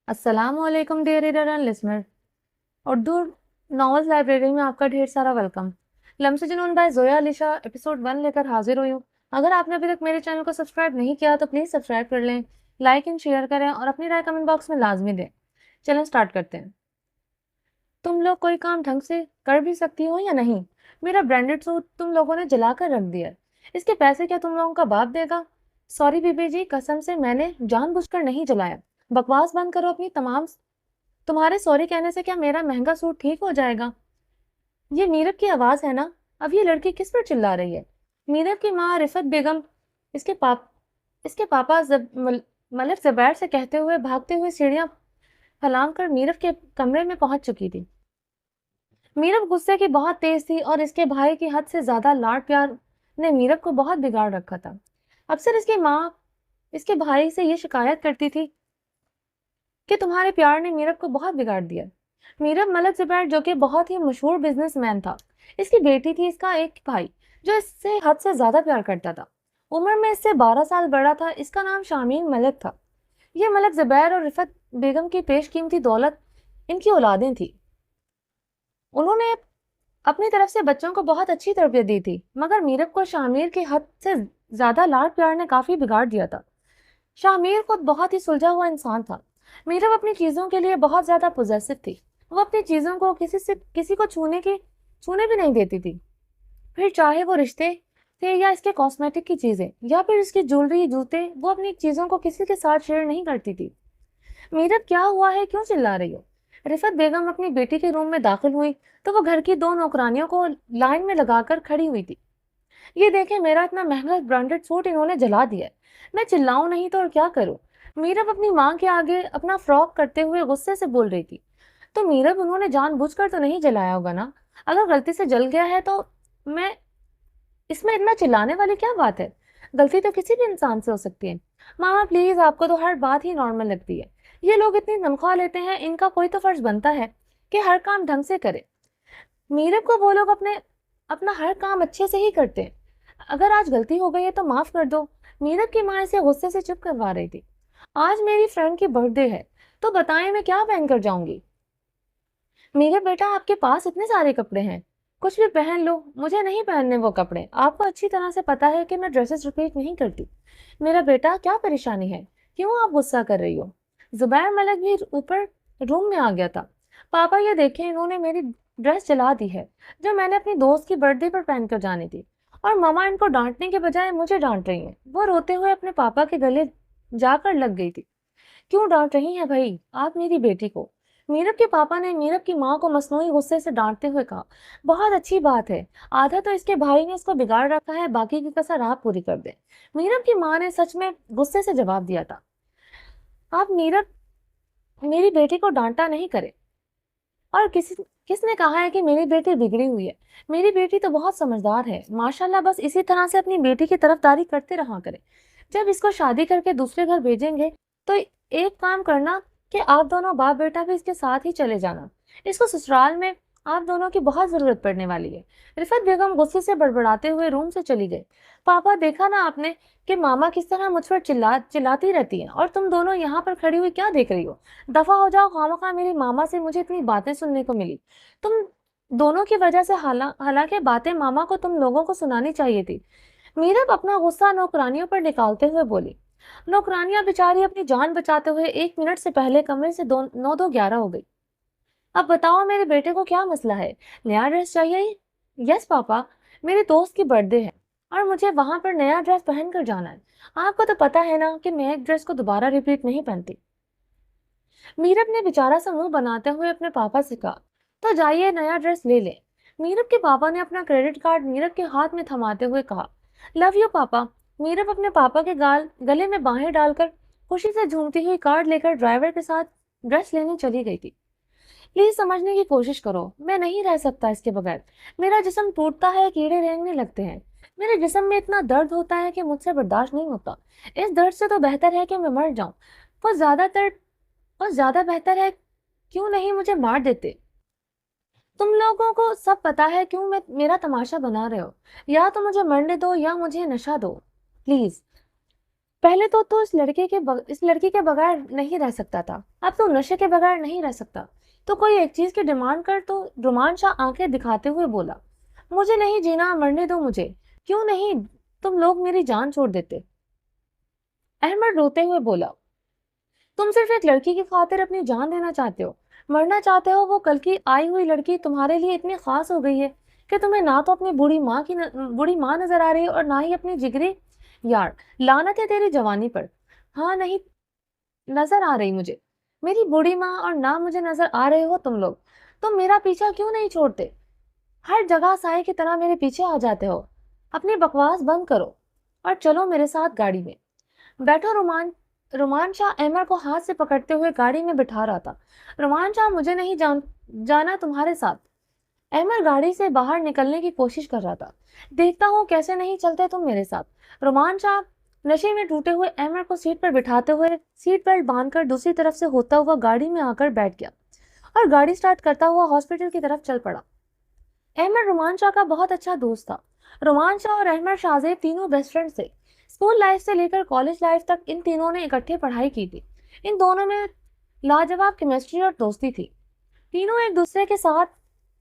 अस्सलामुअलैकुम dear reader and listener. Urdu novels library में आपका ढेर सारा welcome. Lams Junoon by Zoya Alisha episode 1 लेकर हाजिर हुई हूँ। अगर आपने अभी तक मेरे चैनल को सब्सक्राइब नहीं किया तो प्लीज़ सब्सक्राइब कर लें, लाइक एंड शेयर करें और अपनी राय कमेंट बॉक्स में लाजमी दें। चलें स्टार्ट करते हैं। तुम लोग कोई काम ढंग से कर भी सकती हो या नहीं? मेरा ब्रांडेड सूट तुम लोगों ने जला कर रख दिया। इसके पैसे क्या तुम लोगों का बाप देगा? सॉरी बीबी जी, कसम से मैंने जानबूझकर नहीं जलाया। बकवास बंद करो अपनी तमाम। तुम्हारे सॉरी कहने से क्या मेरा महंगा सूट ठीक हो जाएगा? ये मीरब की आवाज है ना? अब ये लड़की किस पर चिल्ला रही है? मीरब की माँ रिफत बेगम इसके पाप इसके पापा मलिक जबैर से कहते हुए भागते हुए सीढ़ियां फलांग कर मीरब के कमरे में पहुंच चुकी थी। मीरब गुस्से की बहुत तेज थी और इसके भाई की हद से ज्यादा लाड प्यार ने मीरब को बहुत बिगाड़ रखा था। अक्सर इसकी माँ इसके भाई से ये शिकायत करती थी कि तुम्हारे प्यार ने मीरब को बहुत बिगाड़ दिया। मीरब मलक जुबैर जो कि बहुत ही मशहूर बिजनेसमैन था, इसकी बेटी थी, इसका एक भाई जो इससे हद से ज्यादा प्यार करता था। उम्र में इससे 12 साल बड़ा था। इसका नाम शामीन मलिक था। यह मलक जुबैर और रिफत बेगम की पेशकीमती दौलत इनकी औलादें थी। उन्होंने अपनी तरफ से बच्चों को बहुत अच्छी तरबियत दी थी, मगर मीरब को शामिर की हद से ज्यादा लाड प्यार ने काफी बिगाड़ दिया था। शामिर खुद बहुत ही सुलझा हुआ इंसान था। मीरब अपनी चीजों के लिए बहुत ज्यादा पोजेसिव थी। वो अपनी चीजों को किसी को छूने भी नहीं देती थी। फिर चाहे वो रिश्ते थे या इसके कॉस्मेटिक की चीजें या फिर इसकी ज्वेलरी जूते, वो अपनी चीजों को किसी के साथ शेयर नहीं करती थी। मीरब क्या हुआ है, क्यों चिल्ला रही हो? रिफत बेगम अपनी बेटी के रूम में दाखिल हुई तो वो घर की दो नौकरानियों को लाइन में लगाकर खड़ी हुई थी। ये देखे, मेरा इतना महंगा ब्रांडेड सूट इन्होंने जला दिया है। मैं चिल्लाऊं नहीं तो और क्या करूं? मीरब अपनी माँ के आगे अपना फ्रॉक करते हुए गुस्से से बोल रही थी। तो मीरब, उन्होंने जानबूझकर तो नहीं जलाया होगा ना? अगर गलती से जल गया है तो मैं इसमें इतना चिल्लाने वाली क्या बात है? गलती तो किसी भी इंसान से हो सकती है। मामा प्लीज, आपको तो हर बात ही नॉर्मल लगती है। ये लोग इतनी तनख्वाह लेते हैं, इनका कोई तो फर्ज बनता है कि हर काम ढंग से करे। मीरब को वो लोग अपना हर काम अच्छे से ही करते हैं। अगर आज गलती हो गई है तो माफ कर दो। मीरब की माँ इसे गुस्से से चुप करवा रही थी। आज मेरी फ्रेंड की बर्थडे है, तो बताएं मैं क्या पहन कर जाऊंगी? मेरे बेटा, आपके पास इतने सारे कपड़े हैं, कुछ भी पहन लो। मुझे नहीं पहनने वो कपड़े। आपको अच्छी तरह से पता है कि मैं ड्रेसेस रिपीट नहीं करती। मेरा बेटा, क्या परेशानी है? क्यों आप गुस्सा कर रही हो? जुबैर मलिक भी ऊपर रूम में आ गया था। पापा, ये देखें, इन्होंने मेरी ड्रेस जला दी है जो मैंने अपनी दोस्त की बर्थडे पर पहन कर जानी थी। और मामा इनको डांटने के बजाय मुझे डांट रही हैं। वो रोते हुए अपने पापा के गले जाकर लग गई थी। क्यों डांट रही हैं भाई आप मेरी बेटी को? मीरब के पापा ने मीरब की माँ को मसनूई गुस्से से डांटते हुए कहा। बहुत अच्छी बात है, आधा तो इसके भाई ने इसको बिगाड़ रखा है, बाकी की कसर आप पूरी कर दे। मीरब की माँ ने सच में गुस्से से जवाब दिया था। आप मीरब, मेरी बेटी को डांटा नहीं करे। और किसने कहा है कि मेरी बेटी बिगड़ी हुई है? मेरी बेटी तो बहुत समझदार है माशाल्लाह। बस इसी तरह से अपनी बेटी की तरफदारी करते रहा करें। जब इसको शादी करके दूसरे घर भेजेंगे तो एक काम करना कि आप दोनों बाप बेटा भी इसके साथ ही चले जाना। इसको ससुराल में आप दोनों की बहुत जरूरत पड़ने वाली है। रिफत बेगम गुस्से से बड़बड़ाते हुए रूम से चली गई। पापा, देखा ना आपने कि मामा किस तरह मुझ पर चिल्लाती रहती हैं, और तुम दोनों यहाँ पर खड़ी हुई क्या देख रही हो? दफा हो जाओ, खामखा मेरी मामा से मुझे इतनी बातें सुनने को मिली। तुम दोनों की वजह से हालांकि बातें मामा को तुम लोगों को सुनानी चाहिए थी। मीरब अपना गुस्सा नौकरानियों पर निकालते हुए बोली। नौकरानियां बेचारी अपनी जान बचाते हुए 1 मिनट से पहले कमरे से 9 2 11 हो गई। अब बताओ, मेरे बेटे को क्या मसला है? नया ड्रेस चाहिए? यस पापा, मेरे दोस्त की बर्थडे है और मुझे वहां पर नया ड्रेस पहन कर जाना है। आपको तो पता है ना कि मैं एक ड्रेस को दोबारा रिपीट नहीं पहनती। मीरब ने बेचारा सा मुंह बनाते हुए अपने पापा से कहा। तो जाइए नया ड्रेस ले लें। मीरब के पापा ने अपना क्रेडिट कार्ड मीरब के हाथ में थमाते हुए कहा। लव यू पापा। मीरब अपने पापा के गले में बाहें डालकर खुशी से झूमती हुई कार्ड लेकर ड्राइवर के साथ ड्रेस लेने चली गई थी। प्लीज समझने की कोशिश करो, मैं नहीं रह सकता इसके बगैर। मेरा जिस्म टूटता है, कीड़े रेंगने लगते हैं। मेरे जिस्म में इतना दर्द होता है कि मुझसे बर्दाश्त नहीं होता। इस दर्द से तो बेहतर है कि मैं मर जाऊं। वो ज्यादातर और ज्यादा बेहतर है, क्यों नहीं मुझे मार देते? तुम लोगों को सब पता है क्यों मेरा तमाशा बना रहे हो। या तो मुझे मरने दो या मुझे नशा दो, प्लीज। पहले तो इस लड़की के बगैर नहीं रह सकता था, अब तो नशे के बगैर नहीं रह सकता। तो कोई एक चीज की डिमांड कर। तो रुमान शाह आंखें दिखाते हुए बोला, मुझे नहीं जीना, मरने दो मुझे। क्यों नहीं, तुम लोग मेरी जान छोड़ देते। अहमद रोते हुए बोला, तुम सिर्फ एक लड़की की खातिर अपनी जान देना चाहते हो, मरना चाहते हो। वो कल की आई हुई लड़की तुम्हारे लिए इतनी खास हो गई है कि तुम्हें ना तो अपनी बूढ़ी माँ नजर आ रही है और ना ही अपनी जिगरी यार। लानत है तेरी जवानी पर। हाँ, नहीं नजर आ रही मुझे मेरी बूढ़ी माँ, और ना मुझे नजर आ रहे हो तुम लोग। तुम मेरा पीछा क्यों नहीं छोड़ते? हर जगह साए की तरह मेरे पीछे आ जाते हो। अपनी बकवास बंद करो और चलो मेरे साथ गाड़ी में बैठो। रुमान शाह अहमद को हाथ से पकड़ते हुए गाड़ी में बिठा रहा था। रुमान शाह, मुझे नहीं जाना तुम्हारे साथ। अहमद गाड़ी से बाहर निकलने की कोशिश कर रहा था। देखता हूँ कैसे नहीं चलते तुम मेरे साथ। रुमान शाह नशे में टूटे हुए अहमद को सीट पर बिठाते हुए सीट बेल्ट बांधकर दूसरी तरफ से होता हुआ गाड़ी में आकर बैठ गया और गाड़ी स्टार्ट करता हुआ हॉस्पिटल की तरफ चल पड़ा। अहमद रुमान शाह का बहुत अच्छा दोस्त था। रुमान शाह और अहमद शाहजेब तीनों बेस्ट फ्रेंड थे। स्कूल लाइफ से लेकर कॉलेज लाइफ तक इन तीनों ने इकट्ठे पढ़ाई की थी। इन दोनों में लाजवाब केमिस्ट्री और दोस्ती थी। तीनों एक दूसरे के साथ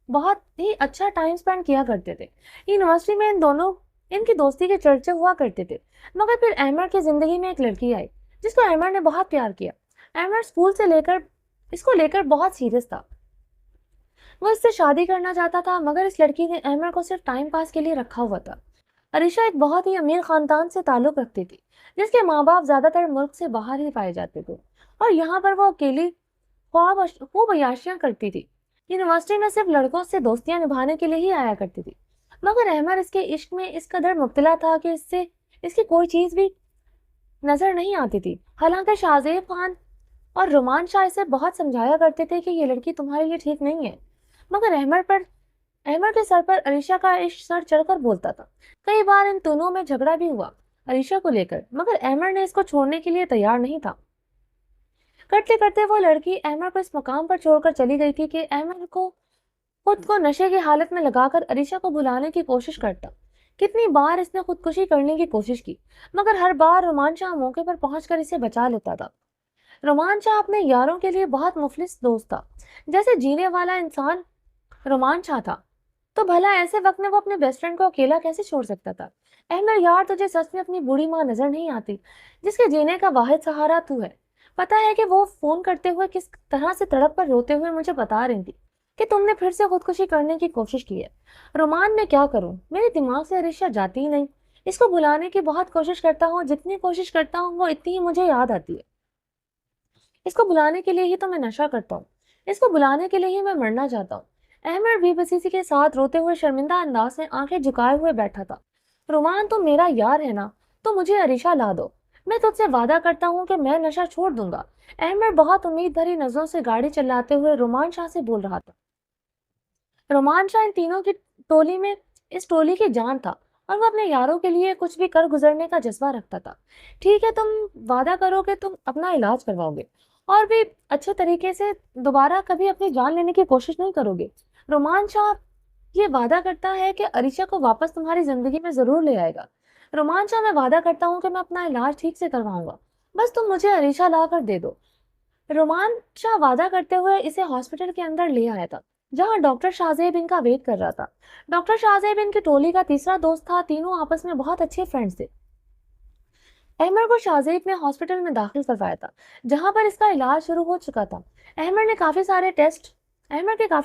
बहुत ही अच्छा टाइम स्पेंड किया करते थे। यूनिवर्सिटी में इनकी दोस्ती के चर्चे हुआ करते थे। मगर फिर अहमद की जिंदगी में एक लड़की आई जिसको अहमद ने बहुत प्यार किया। अहमद स्कूल से लेकर इसको लेकर बहुत सीरियस था। वो इससे शादी करना चाहता था, मगर इस लड़की ने अहमद को सिर्फ टाइम पास के लिए रखा हुआ था। अरीशा एक बहुत ही अमीर खानदान से ताल्लुक रखती थी, जिसके माँ बाप ज्यादातर मुल्क से बाहर ही पाए जाते थे और यहाँ पर वो अकेली खूब अय्याशियां करती थी। यूनिवर्सिटी में सिर्फ लड़कों से दोस्तियां निभाने के लिए ही आया करती थी। मगर अहमद इसके इश्क में इस कदर मुब्तला था कि इसकी कोई चीज भी नजर नहीं आती थी। हालांकि शाहजेब खान और रुमान शाह इसे बहुत समझाया करते थे कि ये लड़की तुम्हारे लिए ठीक नहीं है, मगर अहमद के सर पर अलीशा का इश्क सर चढ़कर बोलता था। कई बार इन दोनों में झगड़ा भी हुआ अलीशा को लेकर, मगर अहमद ने इसको छोड़ने के लिए तैयार नहीं था। करते करते वो लड़की अहमद को इस मकाम पर छोड़कर चली गई थी कि अहमद को खुद को नशे की हालत में लगाकर अलीशा को बुलाने की कोशिश करता। कितनी बार इसने खुदकुशी करने की कोशिश की, मगर हर बार रोमान शाह मौके पर पहुंचकर इसे बचा लेता था। रोमान शाह अपने यारों के लिए बहुत मुफलिस दोस्त था। जैसे जीने वाला इंसान रोमान शाह था, तो भला ऐसे वक्त में वो अपने बेस्ट फ्रेंड को अकेला कैसे छोड़ सकता था? अहमद यार, तुझे सच में अपनी बूढ़ी माँ नजर नहीं आती, जिसके जीने का वाहिद सहारा तू है? पता है कि वो फोन करते हुए किस तरह से तड़प कर रोते हुए मुझे बता रही थी कि तुमने फिर से खुदकुशी करने की कोशिश की है। रोमान, मैं क्या करूं, मेरे दिमाग से अरीशा जाती ही नहीं। इसको भुलाने की बहुत कोशिश करता हूँ, जितनी कोशिश करता हूँ वो इतनी ही मुझे याद आती है। इसको बुलाने के लिए ही तो मैं नशा करता हूँ, इसको बुलाने के लिए ही मैं मरना चाहता हूँ। अहमद बेबसी के साथ रोते हुए शर्मिंदा अंदाज में आंखें झुकाए हुए बैठा था। रुमान, तुम मेरा यार है ना, तो मुझे अरीशा ला दो। मैं तुझसे वादा करता हूँ कि मैं नशा छोड़ दूंगा। अहमद बहुत उम्मीद भरी नजरों से गाड़ी चलाते हुए रोमान शाह से बोल रहा था। रोमान शाह इन तीनों की टोली में इस टोली की जान था और वो अपने यारों के लिए कुछ भी कर गुजरने का जज्बा रखता था। ठीक है, तुम वादा करो कि तुम अपना इलाज करवाओगे और भी अच्छे तरीके से दोबारा कभी अपनी जान लेने की कोशिश नहीं करोगे। रोमान शाह ये वादा करता है कि अरीशा को वापस तुम्हारी जिंदगी में जरूर ले आएगा। रोमान शाह, मैं वादा करता हूँ कि मैं अपना इलाज ठीक से करवाऊंगा, बस तुम मुझे अरीशा ला कर दे दो। रोमान शाह वादा करते हुए इसे हॉस्पिटल के अंदर ले आया था, जहां डॉक्टर शाहजेब इनका वेट कर रहा था। डॉक्टर शाहजेब इनकी टोली का तीसरा दोस्त था। तीनों आपस में बहुत अच्छे फ्रेंड्स थे। अहमद को शाहजेब ने हॉस्पिटल में दाखिल करवाया था, जहां पर इसका इलाज शुरू हो चुका था। अहमद के काफी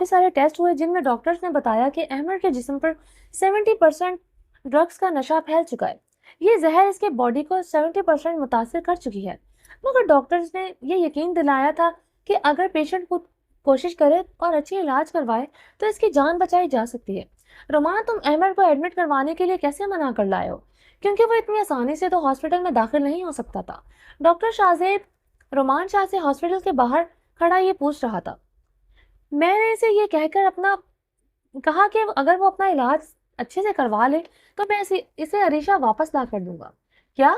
सारे टेस्ट हुए, जिनमें डॉक्टर्स ने बताया कि अहमद के जिस्म पर 70% ड्रग्स का नशा फैल चुका है। ये जहर इसके बॉडी को 70% मुतासिर कर चुकी है। मगर डॉक्टर्स ने यह यकीन दिलाया था कि अगर पेशेंट खुद कोशिश करे और अच्छी इलाज करवाए तो इसकी जान बचाई जा सकती है। रोमान, तुम अहमद को एडमिट करवाने के लिए कैसे मना कर लाए हो? क्योंकि वो इतनी आसानी से तो हॉस्पिटल में दाखिल नहीं हो सकता था। डॉक्टर शाहजेब रोमान शाह से हॉस्पिटल के बाहर खड़ा ये पूछ रहा था। मैंने इसे ये कहकर अपना कहा कि अगर वो अपना इलाज अच्छे से करवा ले तो मैं इसे अरीशा वापस ला कर दूंगा। क्या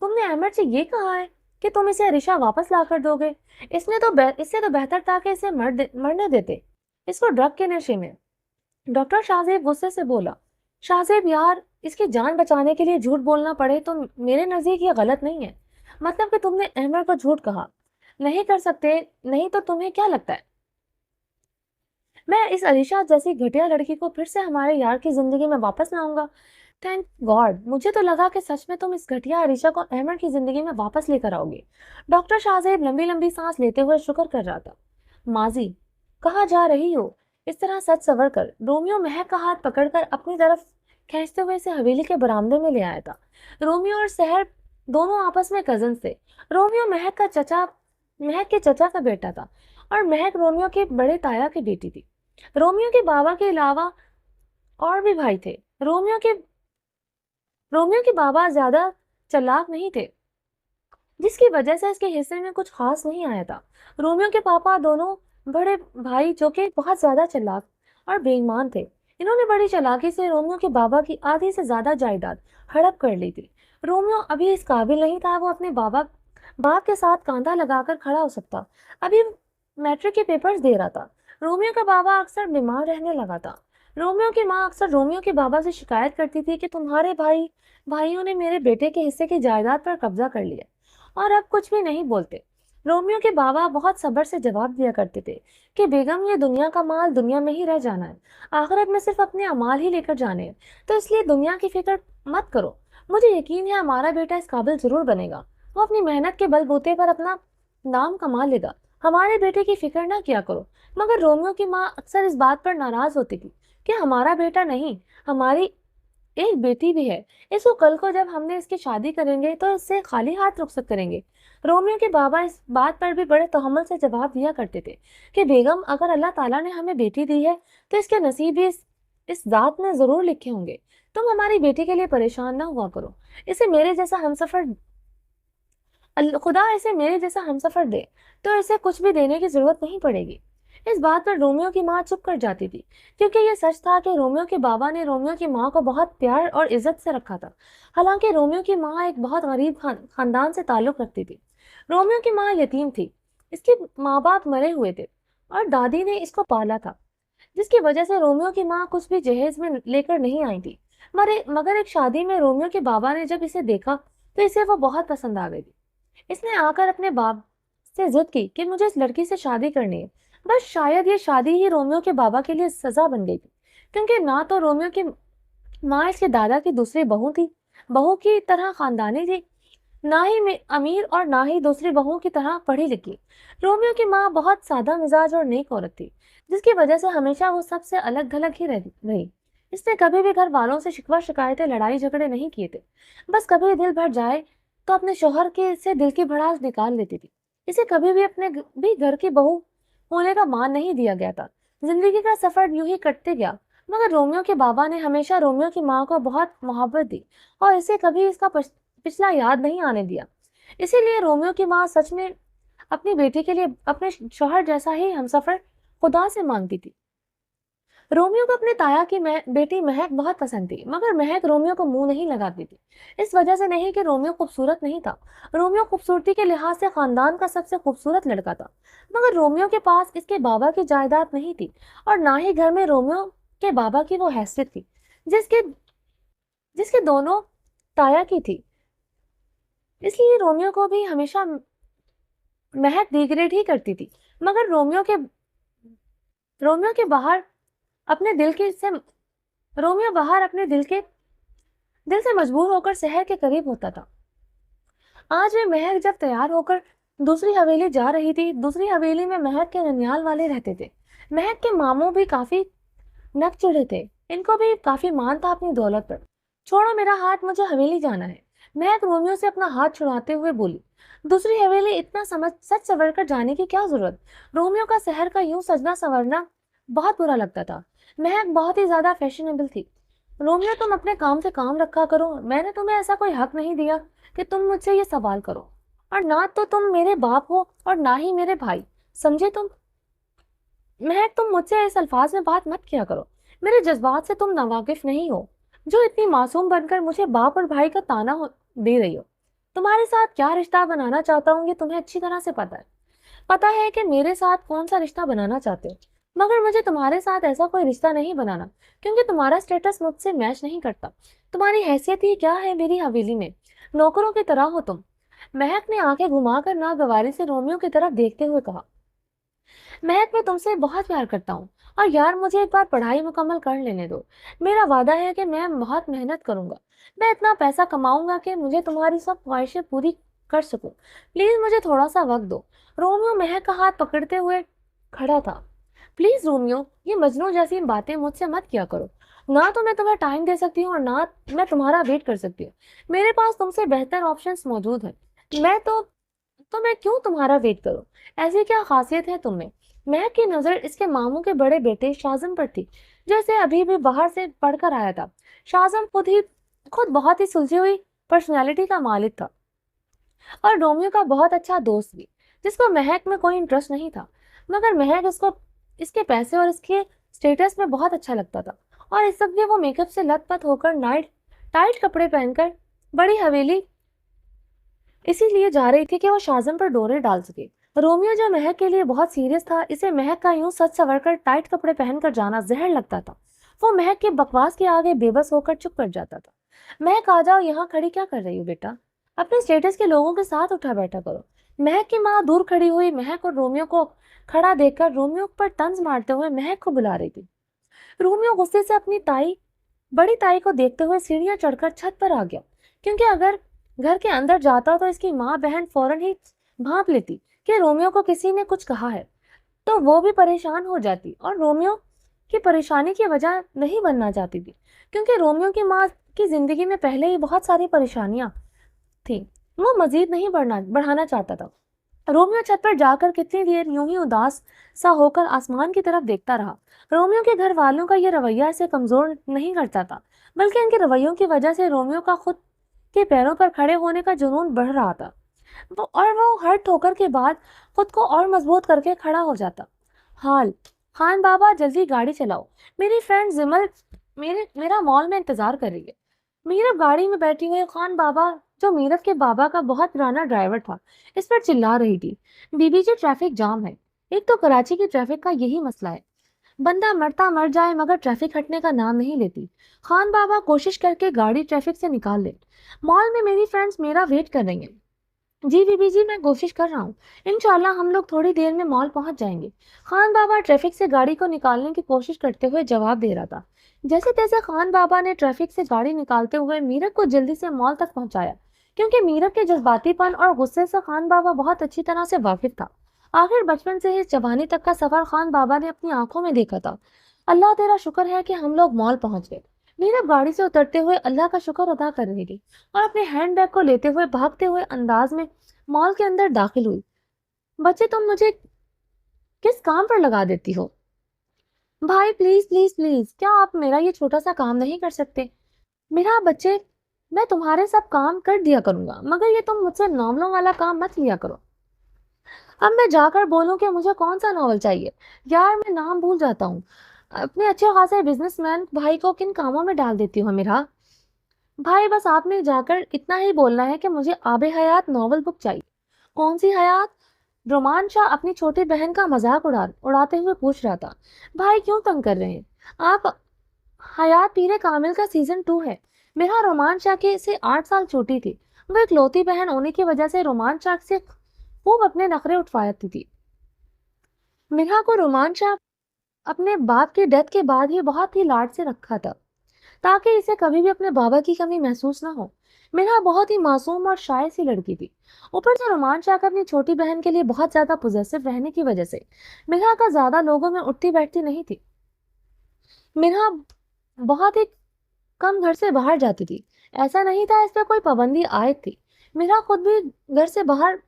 तुमने अहमद से ये कहा है कि तुम इसे अरीशा वापस ला कर दोगे? इससे तो बेहतर था कि इसे मरने देते, इसको ड्रग के नशे में। डॉक्टर शाहजेब गुस्से से बोला। शाहजेब यार, इसकी जान बचाने के लिए झूठ बोलना पड़े तो मेरे नज़दीक ये गलत नहीं है। मतलब कि तुमने अहमद को झूठ कहा नहीं कर सकते, नहीं तो तुम्हें क्या लगता है मैं इस अलीशा जैसी घटिया लड़की को फिर से हमारे यार की जिंदगी में वापस लाऊंगा? थैंक गॉड, मुझे तो लगा कि सच में तुम इस घटिया अलीशा को अहमद की जिंदगी में वापस लेकर आओगे। डॉक्टर शाहजेब लंबी लंबी सांस लेते हुए शुक्र कर रहा था। माजी, कहाँ जा रही हो? इस तरह सच सवर कर। रोमियो महक का हाथ पकड़कर अपनी तरफ खींचते हुए इसे हवेली के बरामदे में ले आया था। रोमियो और सहर दोनों आपस में कजन थे। रोमियो महक के चचा का बेटा था और महक रोमियो के बड़े ताया की बेटी थी। रोमियो के बाबा के अलावा और भी भाई थे। रोमियो के बाबा ज्यादा चालाक नहीं थे, जिसकी वजह से इसके हिस्से में कुछ खास नहीं आया था। रोमियो के पापा दोनों बड़े भाई जो कि बहुत ज्यादा चालाक और बेईमान थे, इन्होंने बड़ी चालाकी से रोमियो के बाबा की आधी से ज्यादा जायदाद हड़प कर ली थी। रोमियो अभी इस काबिल नहीं था वो अपने बाप के साथ कांधा लगाकर खड़ा हो सकता। अभी मैट्रिक के पेपर्स दे रहा था। रोमियो का बाबा अक्सर बीमार रहने लगा था। रोमियो की माँ अक्सर रोमियो के बाबा से शिकायत करती थी कि तुम्हारे भाइयों ने मेरे बेटे के हिस्से की जायदाद पर कब्जा कर लिया और अब कुछ भी नहीं बोलते। रोमियो के बाबा बहुत सब्र से जवाब दिया करते थे कि बेगम, ये दुनिया का माल दुनिया में ही रह जाना है, आखिरत में सिर्फ अपने अमाल ही लेकर जाने हैं, तो इसलिए दुनिया की फिक्र मत करो। मुझे यकीन है हमारा बेटा इस काबिल जरूर बनेगा, वो अपनी मेहनत के बलबूते पर अपना नाम कमा लेगा। हमारे बेटे की फिक्र ना किया करो। मगर रोमियो की माँ अक्सर इस बात पर नाराज होती थी कि हमारा बेटा नहीं, हमारी एक बेटी भी है। इसको कल को जब हमने इसकी शादी करेंगे तो इससे खाली हाथ रुखसत करेंगे। रोमियो के बाबा इस बात पर भी बड़े तहम्मुल से जवाब दिया करते थे कि बेगम, अगर अल्लाह ताला ने हमें बेटी दी है तो इसके नसीब भी इस जात ने जरूर लिखे होंगे। तुम हमारी बेटी के लिए परेशान ना हुआ करो। इसे मेरे जैसा हमसफर खुदा इसे मेरे जैसा हमसफर दे तो इसे कुछ भी देने की जरूरत नहीं पड़ेगी। इस बात पर रोमियो की माँ चुप कर जाती थी, क्योंकि यह सच था कि रोमियो के बाबा ने रोमियो की माँ को बहुत प्यार और इज्जत से रखा था। हालांकि रोमियो की माँ एक बहुत गरीब खानदान से ताल्लुक रखती थी। रोमियो की माँ यतीम थी, इसके माँ बाप मरे हुए थे और दादी ने इसको पाला था, जिसकी वजह से रोमियो की माँ कुछ भी जहेज में लेकर नहीं आई थी। मगर एक शादी में रोमियो के बाबा ने जब इसे देखा तो इसे वो बहुत पसंद आ गई थी। इसने आकर अपने बाप से जिद की कि मुझे इस लड़की से शादी करनी है। बस शायद ये शादी ही रोमियो के बाबा के लिए सजा बन गई थी, क्योंकि ना तो रोमियो की माँ इसके दादा की दूसरी बहू की तरह खानदानी थी, ना ही अमीर और ना ही दूसरी बहू की तरह पढ़ी लिखी। रोमियो की माँ बहुत सादा मिजाज और नेक औरत थी, जिसकी वजह से हमेशा वो सबसे अलग थलग ही रही। इसने कभी भी घर वालों से शिकवा शिकायतें लड़ाई झगड़े नहीं किए थे। बस कभी दिल भर जाए तो अपने शौहर के से दिल की भड़ास निकाल लेती थी। इसे कभी भी भी घर की बहू होने का मान नहीं दिया गया था। जिंदगी का सफर यूं ही कटते गया। मगर रोमियो के बाबा ने हमेशा रोमियो की माँ को बहुत मोहब्बत दी और इसे कभी इसका पिछला याद नहीं आने दिया। इसीलिए रोमियो की माँ सच में अपनी बेटी के लिए अपने शौहर जैसा ही हमसफर खुदा से मांगती थी। रोमियो को अपने ताया की बेटी महक बहुत पसंद थी, मगर महक रोमियो को मुंह नहीं लगाती थी। इस वजह से नहीं कि रोमियो खूबसूरत नहीं था। रोमियो खूबसूरती के लिहाज से खानदान का सबसे खूबसूरत लड़का था, मगर रोमियो के पास इसके बाबा की जायदाद नहीं थी और ना ही घर में रोमियो के बाबा की वो हैसियत थी जिसके जिसके दोनों ताया की थी। इसलिए रोमियो को भी हमेशा महक डिग्रेड ही करती थी। मगर रोमियो के बाहर अपने दिल के से रोमियो बाहर अपने दिल से मजबूर होकर शहर के करीब होता था। आज वे महक जब तैयार होकर दूसरी हवेली जा रही थी, दूसरी हवेली में महक के ननियाल वाले रहते थे। महक के मामू भी काफी नक चिढ़े थे, इनको भी काफी मान था अपनी दौलत पर। छोड़ो मेरा हाथ, मुझे हवेली जाना है, महक रोमियो से अपना हाथ छुड़ाते हुए बोली। दूसरी हवेली इतना सच सवर कर जाने की क्या जरूरत? रोमियो का शहर का यूं सजना संवरना बहुत बुरा लगता था। महक बहुत ही ज्यादा फैशनेबल थी। रोमियो, तुम अपने काम से काम रखा करो। मैंने तुम्हें ऐसा कोई हक नहीं दिया कि तुम मुझसे ये सवाल करो, और ना तो तुम मेरे बाप हो और ना ही मेरे भाई, समझे तुम? महक, तुम मुझसे इस अल्फाज में बात मत किया करो। मेरे जज्बात से तुम नावाकिफ नहीं हो, जो इतनी मासूम बनकर मुझे बाप और भाई का दे रही हो। तुम्हारे साथ क्या रिश्ता बनाना चाहता हूँ ये तुम्हें अच्छी तरह से पता है। पता है कि मेरे साथ कौन सा रिश्ता बनाना चाहते हो। मगर मुझे तुम्हारे साथ ऐसा कोई रिश्ता नहीं बनाना, क्योंकि तुम्हारा स्टेटस मुझसे मैच नहीं करता। तुम्हारी हैसियत ही क्या है मेरी हवेली में? नौकरों की तरह हो तुम। महक ने आंखें घुमाकर नागवारी से रोमियो की तरफ देखते हुए कहा, महक, मैं तुमसे बहुत प्यार करता हूँ, और यार मुझे एक बार पढ़ाई मुकम्मल कर लेने दो। मेरा वादा है कि मैं बहुत मेहनत करूंगा। मैं इतना पैसा कमाऊंगा कि मुझे तुम्हारी सब ख्वाहिशें पूरी कर सकूं। प्लीज मुझे थोड़ा सा वक्त दो। रोमियो महक का हाथ पकड़ते हुए खड़ा था। प्लीज रोमियो, ये मजनू जैसी बातें मुझसे मत किया करो। ना तो मैं तुम्हें टाइम दे सकती हूँ और ना मैं तुम्हारा वेट कर सकती हूँ। मेरे पास तुमसे बेहतर ऑप्शंस मौजूद हैं। मैं तो मैं क्यों तुम्हारा वेट करूं? ऐसी क्या खासियत है तुम में? महक की नजर इसके मामू के बड़े बेटे शाज़म पर थी, जैसे अभी भी बाहर से पढ़कर आया था। शाज़म खुद बहुत ही सुलझी हुई पर्सनैलिटी का मालिक था, और रोमियो का बहुत अच्छा दोस्त भी, जिसको महक में कोई इंटरेस्ट नहीं था। मगर महक इसको इसके पैसे और इसके स्टेटस में बहुत अच्छा लगता था, और इस सब वो मेकअप से लथपथ होकर नाइट टाइट कपड़े पहनकर बड़ी हवेली इसीलिए जा रही थी कि वो शाज़म पर डोरे डाल सके। रोमियो जो महक के लिए बहुत सीरियस था, इसे महक का यूं सच संवर कर टाइट कपड़े पहनकर जाना जहर लगता था। वो महक के बकवास के आगे बेबस होकर चुप कर जाता था। महक, आ जाओ, यहाँ खड़ी क्या कर रही हो बेटा? अपने स्टेटस के लोगों के साथ उठा बैठा करो। महक की माँ दूर खड़ी हुई महक और रोमियो को खड़ा देखकर रोमियो पर तंज मारते हुए महक को बुला रही थी। रोमियो गुस्से से अपनी बड़ी ताई को देखते हुए सीढ़ियां चढ़कर छत पर आ गया, क्योंकि अगर घर के अंदर जाता तो इसकी माँ बहन फौरन ही भांप लेती कि रोमियो को किसी ने कुछ कहा है, तो वो भी परेशान हो जाती और रोमियो की परेशानी की वजह नहीं बनना चाहती थी, क्योंकि रोमियो की माँ की जिंदगी में पहले ही बहुत सारी परेशानियां थी। वो मजीद नहीं बढ़ाना चाहता था। रोमियो छत पर जाकर कितनी देर यूं ही उदास सा होकर आसमान की तरफ देखता रहा। रोमियो के घर वालों का यह रवैया इसे कमजोर नहीं करता था, बल्कि इनके रवैयों की वजह से रोमियो का खुद के पैरों पर खड़े होने का जुनून बढ़ रहा था। वो हर ठोकर के बाद खुद को और मजबूत करके खड़ा हो जाता। हाल खान बाबा, जल्दी गाड़ी चलाओ। मेरी फ्रेंड जिमल मेरा मॉल में इंतजार कर रही है। मीरब गाड़ी में बैठी हुई खान बाबा, जो मीरब के बाबा का बहुत पुराना ड्राइवर था, इस पर चिल्ला रही थी, बीबी जी, ट्रैफिक जाम है। एक तो कराची की ट्रैफिक का यही मसला है, बंदा मरता मर जाए मगर ट्रैफिक हटने का नाम नहीं लेती। खान बाबा, कोशिश करके गाड़ी ट्रैफिक से निकाल ले। मॉल में मेरी फ्रेंड्स मेरा वेट कर रही हैं। जी बीबी जी, मैं कोशिश कर रहा हूँ। इंशाल्लाह हम लोग थोड़ी देर में मॉल पहुंच जाएंगे। खान बाबा ट्रैफिक से गाड़ी को निकालने की कोशिश करते हुए जवाब दे रहा था। जैसे तैसे खान बाबा ने ट्रैफिक से गाड़ी निकालते हुए मीरब को जल्दी से मॉल तक पहुंचाया, क्योंकि मीरब के जज्बातीपन और गुस्से से खान बाबा बहुत अच्छी तरह से वाकिफ था। आखिर बचपन से ही जवानी तक का सफर खान बाबा ने अपनी आंखों में देखा था। अल्लाह तेरा शुक्र है कि हम लोग मॉल पहुंच गए। मीरब गाड़ी से उतरते हुए अल्लाह का शुक्र अदा कर रही थी, और अपने हैंडबैग को लेते हुए भागते हुए अंदाज में मॉल के अंदर दाखिल हुई। बच्चे, तुम मुझे किस काम पर लगा देती हो? भाई प्लीज प्लीज प्लीज, क्या आप मेरा ये छोटा सा काम नहीं कर सकते? मेरा बच्चे, मैं तुम्हारे सब काम कर दिया करूंगा, मगर ये तुम मुझसे नॉवलों वाला काम मत लिया करो। अब मैं जाकर बोलूं कि मुझे कौन सा नॉवल चाहिए? यार, मैं नाम भूल जाता हूँ। अपने अच्छे खासे बिजनेसमैन भाई को किन कामों में डाल देती हूँ मेरा। भाई, बस आपने जाकर इतना ही बोलना है कि मुझे आबे हयात नॉवल बुक चाहिए। कौन सी हयात? रोमान शाह अपनी छोटी बहन का मजाक उड़ाते हुए पूछ रहा था। भाई क्यों तंग कर रहे हैं आप? हयात पीरे कामिल का सीजन 2 है। मेरा रोमान शाह के से 8 साल छोटी थी। वो इकलौती बहन होने की वजह से रोमान शाह से खूब अपने नखरे उठवाती थी। मिन्हा को रोमान शाह अपने बाप की डेथ के बाद ही बहुत ही लाड से रखा था, ताकि इसे कभी भी अपने बाबा की कमी महसूस ना हो। मिन्हा बहुत ही मासूम और शाय सी लड़की थी। ऊपर से रोमान शाह अपनी छोटी बहन के लिए बहुत ज्यादा पोजेसिव रहने की वजह से मिन्हा का ज्यादा लोगों में उठती बैठती नहीं थी। मिन्हा बहुत ही कम घर से बाहर जाती थी। ऐसा नहीं था इस पर कोई पाबंदी आयद थी। मिन्हा खुद भी घर से बाहर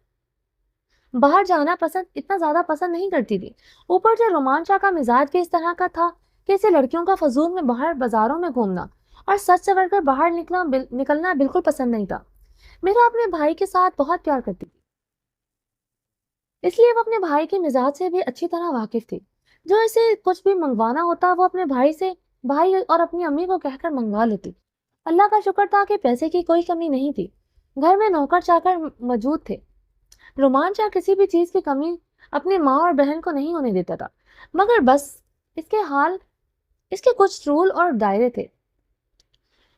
बाहर जाना इतना ज्यादा पसंद नहीं करती थी। ऊपर से रोमान शाह का मिजाज भी इस तरह का था कि इसे लड़कियों का फजूल में बाहर बाजारों में घूमना और सच सवर कर बाहर निकलना बिल्कुल पसंद नहीं था। मेरा अपने भाई के साथ बहुत प्यार करती थी, इसलिए वो अपने भाई के मिजाज से भी अच्छी तरह वाकिफ थी। जो इसे कुछ भी मंगवाना होता वो अपने भाई और अपनी अम्मी को कहकर मंगवा लेती। अल्लाह का शुक्र था कि पैसे की कोई कमी नहीं थी। घर में नौकर चाकर मौजूद थे। रोमांच या किसी भी चीज की कमी अपनी माँ और बहन को नहीं होने देता था, मगर बस इसके कुछ रूल और दायरे थे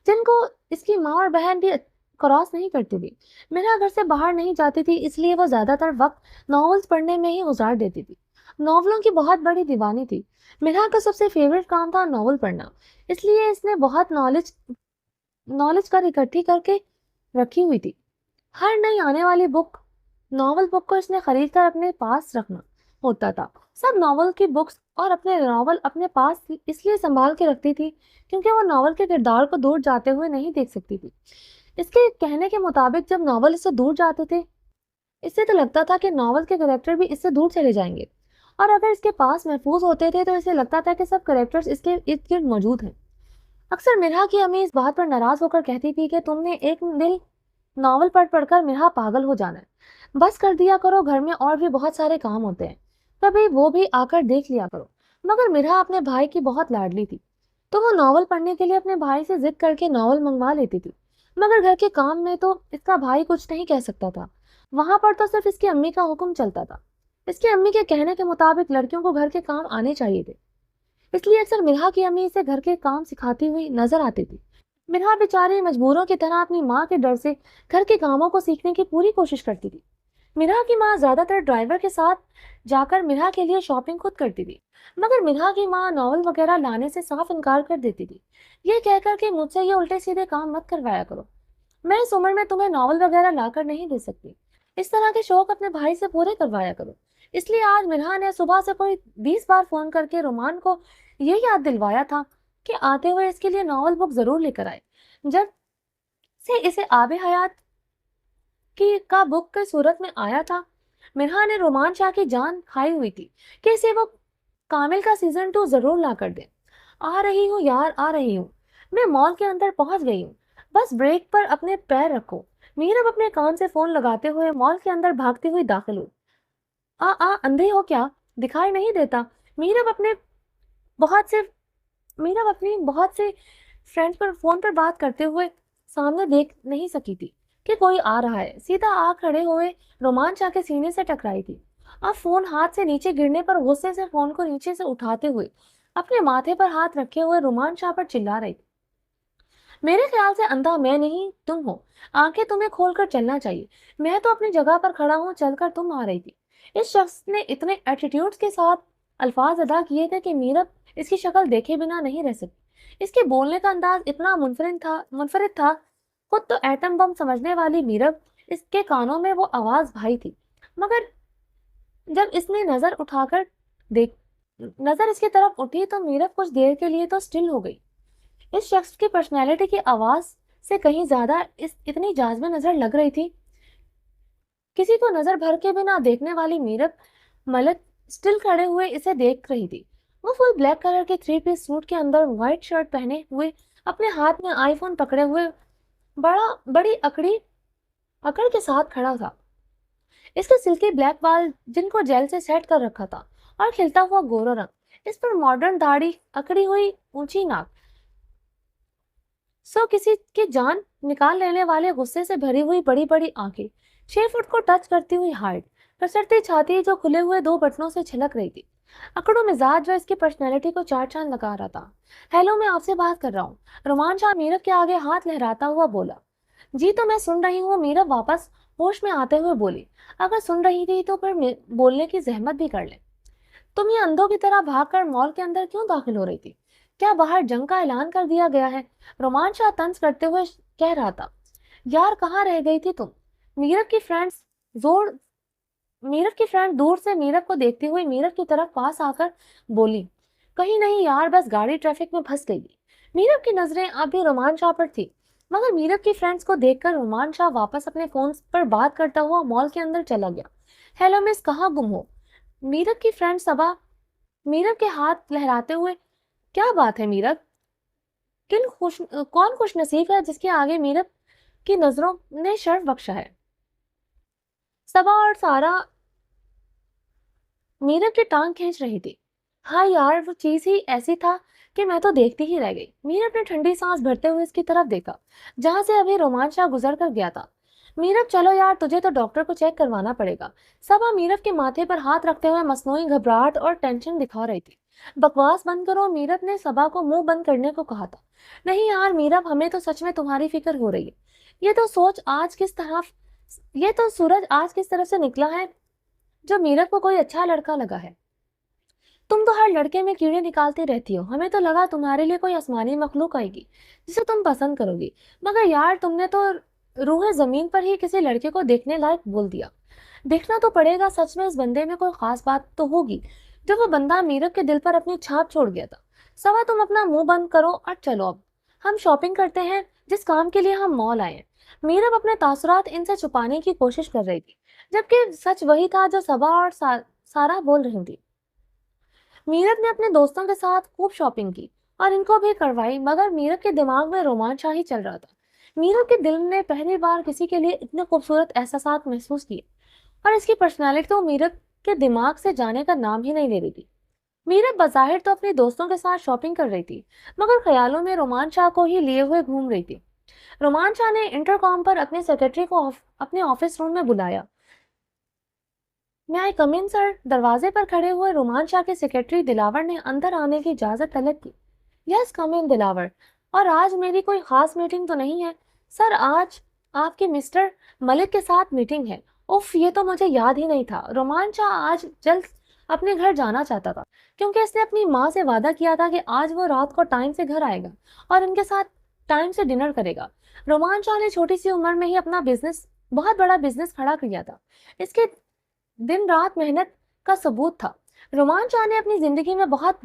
जिनको इसकी माँ और बहन भी क्रॉस नहीं करती थी। मीरा घर से बाहर नहीं जाती थी, इसलिए वो ज्यादातर वक्त नॉवेल्स पढ़ने में ही गुजार देती थी। नॉवलों की बहुत बड़ी दीवानी थी। मीरा का सबसे फेवरेट काम था नॉवल पढ़ना, इसलिए इसने बहुत नॉलेज नॉलेज कर इकट्ठी करके रखी हुई थी। हर नई आने वाली नॉवल बुक को इसने खरीद कर अपने पास रखना होता था। सब नॉवल की बुक्स और अपने नॉवल अपने पास इसलिए संभाल के रखती थी क्योंकि वो नॉवल के किरदार को दूर जाते हुए नहीं देख सकती थी। इसके कहने के मुताबिक जब नॉवल इससे दूर जाते थे, इससे तो लगता था कि नॉवल के करेक्टर भी इससे दूर चले जाएंगे, और अगर इसके पास महफूज होते थे तो इसे लगता था कि सब करेक्टर्स इसके इर्द गिर्द मौजूद हैं। अक्सर मिर्हा की अम्मी इस बात पर नाराज होकर कहती थी कि तुमने एक दिल नॉवल पढ़ पढ़कर मिर्हा पागल हो जाना है, बस कर दिया करो, घर में और भी बहुत सारे काम होते हैं, कभी वो भी आकर देख लिया करो। मगर मिर्हा अपने भाई की बहुत लाडली थी, तो वो नॉवल पढ़ने के लिए अपने भाई से जिद करके नॉवल मंगवा लेती थी। मगर घर के काम में तो इसका भाई कुछ नहीं कह सकता था, वहां पर तो सिर्फ इसकी अम्मी का हुक्म चलता था। इसकी अम्मी के कहने के मुताबिक लड़कियों को घर के काम आने चाहिए थे, इसलिए अक्सर मिर्हा की अम्मी इसे घर के काम सिखाती हुई नजर आती थी। मिर्हा बेचारी मजबूरों की तरह अपनी माँ के डर से घर के कामों को सीखने की पूरी कोशिश करती थी। मिर्हा की माँ ज्यादातर ड्राइवर के साथ जाकर मिर्हा के लिए शॉपिंग खुद करती थी, मगर मिर्हा की माँ नॉवल वगैरह लाने से साफ इनकार कर देती थी, ये कहकर कि मुझसे ये उल्टे सीधे काम मत करवाया करो, मैं इस उम्र में तुम्हें नॉवल वगैरह लाकर नहीं दे सकती, इस तरह के शौक अपने भाई से पूरे करवाया करो। इसलिए आज मिन्हा ने सुबह से कोई 20 बार फोन करके रोमान को ये याद दिलवाया था कि आते हुए इसके लिए नॉवल बुक जरूर लेकर आए। जब से इसे आबे हयात की का बुक के सूरत में आया था, मिन्हा ने रोमान शाह की जान खाई हुई थी कि इसे वो कामिल का सीजन 2 जरूर ला कर दे। आ रही हूँ यार, आ रही हूँ, मैं मॉल के अंदर पहुंच गई हूँ, बस ब्रेक पर अपने पैर रखो। मीरब अपने कान से फोन लगाते हुए मॉल के अंदर भागती हुई दाखिल हुई। अंधे हो क्या, दिखाई नहीं देता? मीरब अपने बहुत से मीरब अपनी बहुत से फ्रेंड्स पर फोन पर बात करते हुए सामने देख नहीं सकी थी कि कोई आ रहा है। सीधा आ खड़े हुए रोमान शाह के सीने से टकराई थी। अब फोन हाथ से नीचे गिरने पर गुस्से से फोन को नीचे से उठाते हुए अपने माथे पर हाथ रखे हुए रोमान शाह पर चिल्ला रही थी, मेरे ख्याल से अंधा मैं नहीं तुम हो, आंखें तुम्हें खोलकर चलना चाहिए, मैं तो अपनी जगह पर खड़ा हूं, चलकर तुम आ रही थी। इस शख्स ने इतने एटीट्यूड के साथ अल्फाज अदा किए थे कि मीरब इसकी शक्ल देखे बिना नहीं रह सकी। इसके बोलने का अंदाज इतना मुनफरिद था, खुद तो एटम बम समझने वाली मीरब इसके कानों में वो आवाज भाई थी। मगर जब इसने देख नजर इसकी तरफ उठी तो मीरब कुछ देर के लिए तो स्टिल हो गई। इस शख्स की पर्सनैलिटी की आवाज से कहीं ज्यादा इतनी जाज़बे नजर लग रही थी। किसी को नजर भर के भी ना देखने वाली मीरब मलक स्टिल खड़े हुए इसे देख रही थी। वो फुल ब्लैक कलर के 3 पीस सूट के अंदर व्हाइट शर्ट पहने हुए अपने हाथ में आईफोन पकड़े हुए बड़ी अकड़ के साथ खड़ा था। इसके सिल्की ब्लैक बाल जिनको जेल से सेट कर रखा था और खिलता हुआ गोरा रंग, इस पर मॉडर्न दाढ़ी, अकड़ी हुई ऊंची नाक, किसी की जान निकाल लेने वाले गुस्से से भरी हुई बड़ी बड़ी आंखें, 6 फुट को टच करती हुई हाइट, कसरती छाती जो खुले हुए 2 बटनों से छलक रही थी, अकड़ू मिजाज जो इसकी पर्सनैलिटी को चार चांद लगा रहा था। हेलो, मैं आपसे बात कर रहा हूँ, रोमान शाह मीरब के आगे हाथ लहराता हुआ बोला। जी तो मैं सुन रही हूँ, मीरब वापस होश में आते हुए बोली। अगर सुन रही थी तो फिर बोलने की जहमत भी कर ले। तुम ये अंधों की तरह भागकर मॉल के अंदर क्यों दाखिल हो रही थी? क्या बाहर जंग का ऐलान कर दिया गया है? रोमान शाह तंज करते हुए कह रहा था। यार कहाँ रह गई थी तुम? मीरब की फ्रेंड्स जोर मीरब की फ्रेंड दूर से मीरब को देखती हुई मीरब की तरफ पास आकर बोली, कहीं नहीं यार, बस गाड़ी ट्रैफिक में फंस गई। मीरब की नजरें अब भी रोमान शाह पर थी, मगर मीरब की फ्रेंड्स को देखकर रोमान शाह वापस अपने फोन पर बात करता हुआ मॉल के अंदर चला गया। हेलो मिस, कहाँ गुम हो? मीरब की फ्रेंड सबा मीरब के हाथ लहराते हुए, क्या बात है मीरब, कौन खुश नसीब है जिसके आगे मीरब की नजरों ने शर्फ बख्शा है। सबा और सारा मीरब की टांग खींच रही थी। हाँ यार, वो चीज ही ऐसी था कि मैं तो देखती ही रह गई। मीरब ने ठंडी सांस भरते हुए इसकी तरफ देखा जहां से अभी रोमान शाह गुजर कर गया था। मीरब चलो यार, तुझे तो डॉक्टर को चेक करवाना पड़ेगा। सबा मीरब के माथे पर हाथ रखते हुए मसनूई घबराहट और टेंशन दिखा रही थी। बकवास बंद करो, मीरब ने सबा को मुंह बंद करने को कहा था। नहीं यार मीरब, हमें तो सच में तुम्हारी फिक्र हो रही है। ये तो सोच आज किस तरफ ये तो सूरज आज किस तरफ से निकला है जो मीरब को कोई अच्छा लड़का लगा है। तुम तो हर लड़के में कीड़े निकालती रहती हो, हमें तो लगा तुम्हारे लिए कोई आसमानी मखलूक आएगी जिसे तुम पसंद करोगी। मगर यार तुमने तो रूह जमीन पर ही किसी लड़के को देखने लायक बोल दिया। देखना तो पड़ेगा, सच में इस बंदे में कोई खास बात तो होगी जो वो बंदा मीरब के दिल पर अपनी छाप छोड़ गया था। सवा तुम अपना मुंह बंद करो और चलो अब हम शॉपिंग करते हैं, जिस काम के लिए हम मॉल आए हैं। मीरब अपने तासुरात इनसे छुपाने की कोशिश कर रही थी, जबकि सच वही था जो सबा और सारा बोल रही थी। मीरब ने अपने दोस्तों के साथ खूब शॉपिंग की और इनको भी करवाई, मगर मीरब के दिमाग में रोमांच ही चल रहा था। मीरब के दिल ने पहली बार किसी के लिए इतने खूबसूरत एहसास महसूस किए, और इसकी पर्सनालिटी तो मीरब के दिमाग से जाने का नाम ही नहीं ले रही थी। मीरब बज़ाहिर तो अपने दोस्तों के साथ शॉपिंग कर रही थी, मगर ख्यालों में रोमान शाह को ही लिए हुए घूम रही थी। रोमान शाह ने इंटरकॉम पर अपने सेक्रेटरी को अपने ऑफिस रूम में बुलाया। मैं आई कम इन सर? दरवाजे पर खड़े हुए रोमान शाह के सेक्रेटरी दिलावर ने अंदर आने की इजाजत तलब की। यस कम इन दिलावर। और आज मेरी कोई खास मीटिंग तो नहीं है सर, आज आपके मिस्टर मलिक के साथ मीटिंग है। उफ, ये तो मुझे याद ही नहीं था। रोमान शाह आज जल्द अपने घर जाना चाहता था, क्योंकि इसने अपनी माँ से वादा किया था कि आज वो रात को टाइम से घर आएगा और इनके साथ टाइम से डिनर करेगा। रोमान शाह ने छोटी सी उम्र में ही अपना बहुत बड़ा बिजनेस खड़ा किया था। इसके दिन रात मेहनत का सबूत था। रोमान शाह ने अपनी जिंदगी में बहुत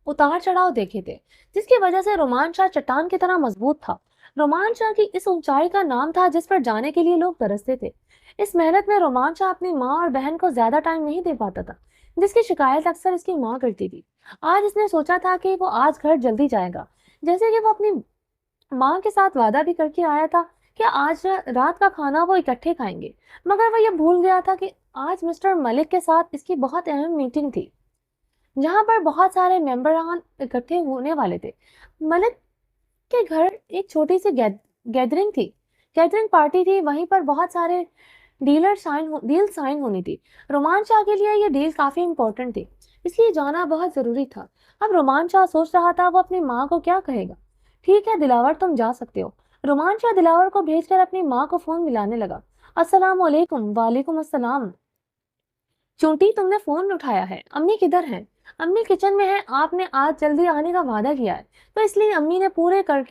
उतार चढ़ाव देखे थे, जिसकी वजह से रोमान शाह चट्टान की तरह मजबूत था। रोमान शाह की इस ऊंचाई का नाम था जिस पर जाने के लिए लोग तरसते थे। इस मेहनत में रोमान शाह अपनी माँ और बहन को ज्यादा टाइम नहीं दे पाता था, जिसकी शिकायत अक्सर इसकी माँ करती थी। आज इसने सोचा था कि वो आज घर जल्दी जाएगा, जैसे कि वो अपनी माँ के साथ वादा भी करके आया था कि आज रात का खाना वो इकट्ठे खाएंगे। मगर वो ये भूल गया था कि आज मिस्टर मलिक के साथ इसकी बहुत अहम मीटिंग थी, जहां पर बहुत सारे मेंबरान इकट्ठे होने वाले थे। मलिक के घर एक छोटी सी गैदरिंग पार्टी थी। वहीं पर बहुत सारे डील साइन होनी थी। रोमान शाह के लिए ये डील काफी इंपॉर्टेंट थी, इसलिए जाना बहुत जरूरी था। अब रोमान शाह सोच रहा था वो अपनी माँ को क्या कहेगा। ठीक है दिलावर, तुम जा सकते हो। रोमान शाह दिलावर को भेजकर अपनी माँ को फोन मिलाने लगा। अस्सलाम वालेकुम। वालेकुम अस्सलाम। चूंटी, तुमने फोन उठाया है। अम्मी किधर हैं? अम्मी किचन में है। आपने आज जल्दी आने का वादा किया है, तो इसलिए अम्मी ने पूरे घर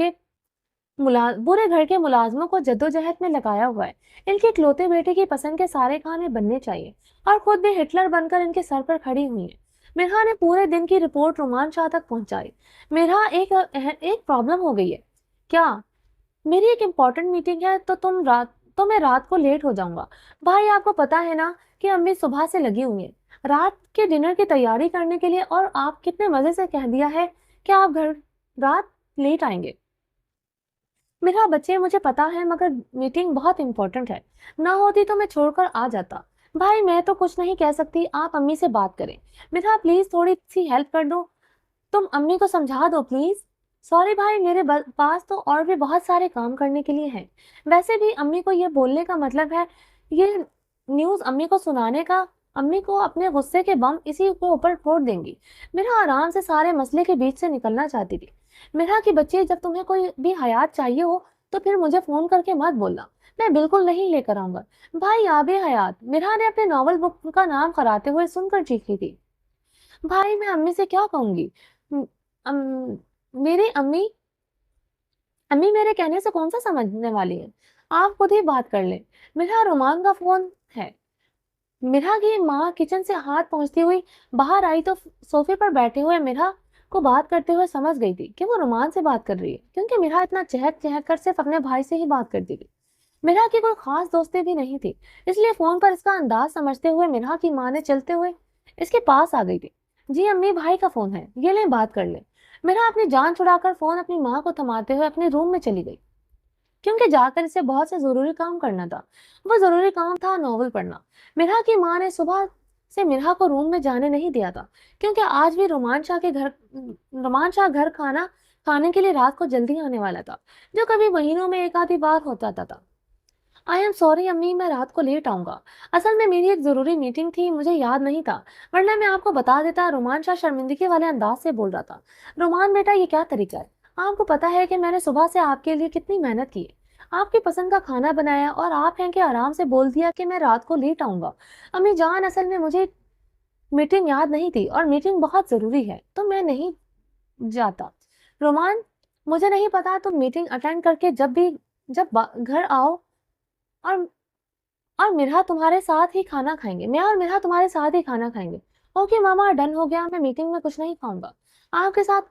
के मुलाजमों को जद्दोजहद में लगाया हुआ है। इनके इकलौते बेटे की पसंद के सारे खाने बनने चाहिए, और खुद भी हिटलर बनकर इनके सर पर खड़ी हुई है। मिरहा ने पूरे दिन की रिपोर्ट रोमान शाह तक पहुंचाई। मिरहा, एक प्रॉब्लम हो गई है। क्या? मेरी एक इम्पोर्टेंट मीटिंग है, तो मैं रात को लेट हो जाऊंगा। भाई आपको पता है ना कि अम्मी सुबह से लगी हुई है रात के डिनर की तैयारी करने के लिए, और आप कितने मजे से कह दिया है कि आप घर रात लेट आएंगे। मेरा बच्चे, मुझे पता है, मगर मीटिंग बहुत इंपॉर्टेंट है। ना होती तो मैं छोड़कर आ जाता। भाई मैं तो कुछ नहीं कह सकती, आप अम्मी से बात करें। मेरा प्लीज थोड़ी सी हेल्प कर दो, तुम अम्मी को समझा दो प्लीज। सॉरी भाई, मेरे पास तो और भी बहुत सारे काम करने के लिए हैं। वैसे भी अम्मी को ये बोलने का मतलब है, ये न्यूज़ अम्मी को सुनाने का। अम्मी को अपने गुस्से के बम इसी के ऊपर फोड़ देंगी। मेरा आराम से सारे मसले के बीच से निकलना चाहती थी। मेरा कि बच्चे, जब तुम्हें कोई भी हयात चाहिए हो तो फिर मुझे फोन करके मत बोलना, मैं बिल्कुल नहीं लेकर आऊंगा। भाई आबे हयात, मिरा ने अपने नॉवल बुक का नाम कराते हुए सुनकर चीखी थी। भाई मैं अम्मी से क्या कहूंगी? म- अम, मेरी अम्मी अम्मी मेरे कहने से कौन सा समझने वाली है? आप खुद ही बात कर ले। मेरा रुमान का फोन है। मिरा की माँ किचन से हाथ पहुंचती हुई बाहर आई तो सोफे पर बैठे हुए मिरा को बात करते हुए समझ गई थी कि वो रुमान से बात कर रही है, क्योंकि मिरा इतना चहक चहक कर सिर्फ अपने भाई से ही बात करती थी। मिरा की कोई खास दोस्ती भी नहीं थी, इसलिए फोन पर इसका अंदाज समझते हुए मिरा की माँ ने चलते हुए इसके पास आ गई थी। जी अम्मी, भाई का फोन है, ये ले बात कर ले। मिरा अपनी जान छुड़ाकर फोन अपनी माँ को थमाते हुए अपने रूम में चली गई, क्योंकि जाकर इसे बहुत से जरूरी काम करना था। वो जरूरी काम था नॉवल पढ़ना। मिरा की माँ ने सुबह से मिरा को रूम में जाने नहीं दिया था, क्योंकि आज भी रोमान शाह घर खाने के लिए रात को जल्दी आने वाला था, जो कभी महीनों में एक आधी बार होता था। आई एम सॉरी अम्मी, मैं रात को लेट आऊंगा। असल में मेरी एक जरूरी मीटिंग थी, मुझे याद नहीं था, वरना मैं आपको बता देता। रोमान शाह शर्मिंदगी वाले अंदाज से बोल रहा था। रोमान बेटा, ये क्या तरीका है? आपको पता है कि मैंने सुबह से आपके लिए कितनी मेहनत की है, आपकी पसंद का खाना बनाया, और आप हैं कि आराम से बोल दिया कि मैं रात को लेट आऊंगा। अम्मी जान, असल में मुझे मीटिंग याद नहीं थी और मीटिंग बहुत जरूरी है, तो मैं नहीं जाता। रोमान, मुझे नहीं पता, तुम मीटिंग अटेंड करके जब घर आओ, और मिर्हा तुम्हारे साथ ही खाना खाएंगे। मैं और मिर्हा तुम्हारे साथ ही खाना खाएंगे। ओके मामा, डन हो गया। मैं मीटिंग में कुछ नहीं खाऊंगा, आपके साथ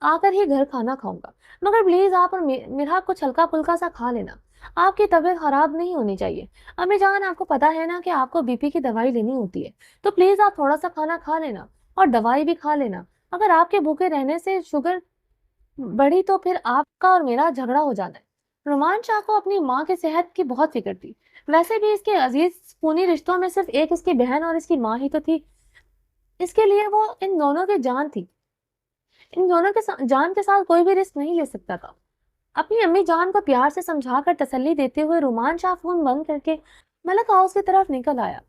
आकर ही घर खाना खाऊंगा। मगर प्लीज आप और मिर्हा कुछ हल्का फुल्का सा खा लेना, आपकी तबीयत खराब नहीं होनी चाहिए। अम्मी जान, आपको पता है ना कि आपको बीपी की दवाई लेनी होती है, तो प्लीज आप थोड़ा सा खाना खा लेना और दवाई भी खा लेना। अगर आपके भूखे रहने से शुगर बढ़ी तो फिर आपका और मेरा झगड़ा हो जाना है। रोमान शाह को अपनी माँ की सेहत की बहुत फिक्र थी। वैसे भी इसके अजीज खूनी रिश्तों में सिर्फ एक इसकी बहन और इसकी माँ ही तो थी। इसके लिए वो इन दोनों की जान थी। इन दोनों के जान के साथ कोई भी रिस्क नहीं ले सकता था। अपनी अम्मी जान को प्यार से समझाकर तसल्ली देते हुए रोमान शाह फोन बंद करके मलक हाउस की तरफ निकल आया,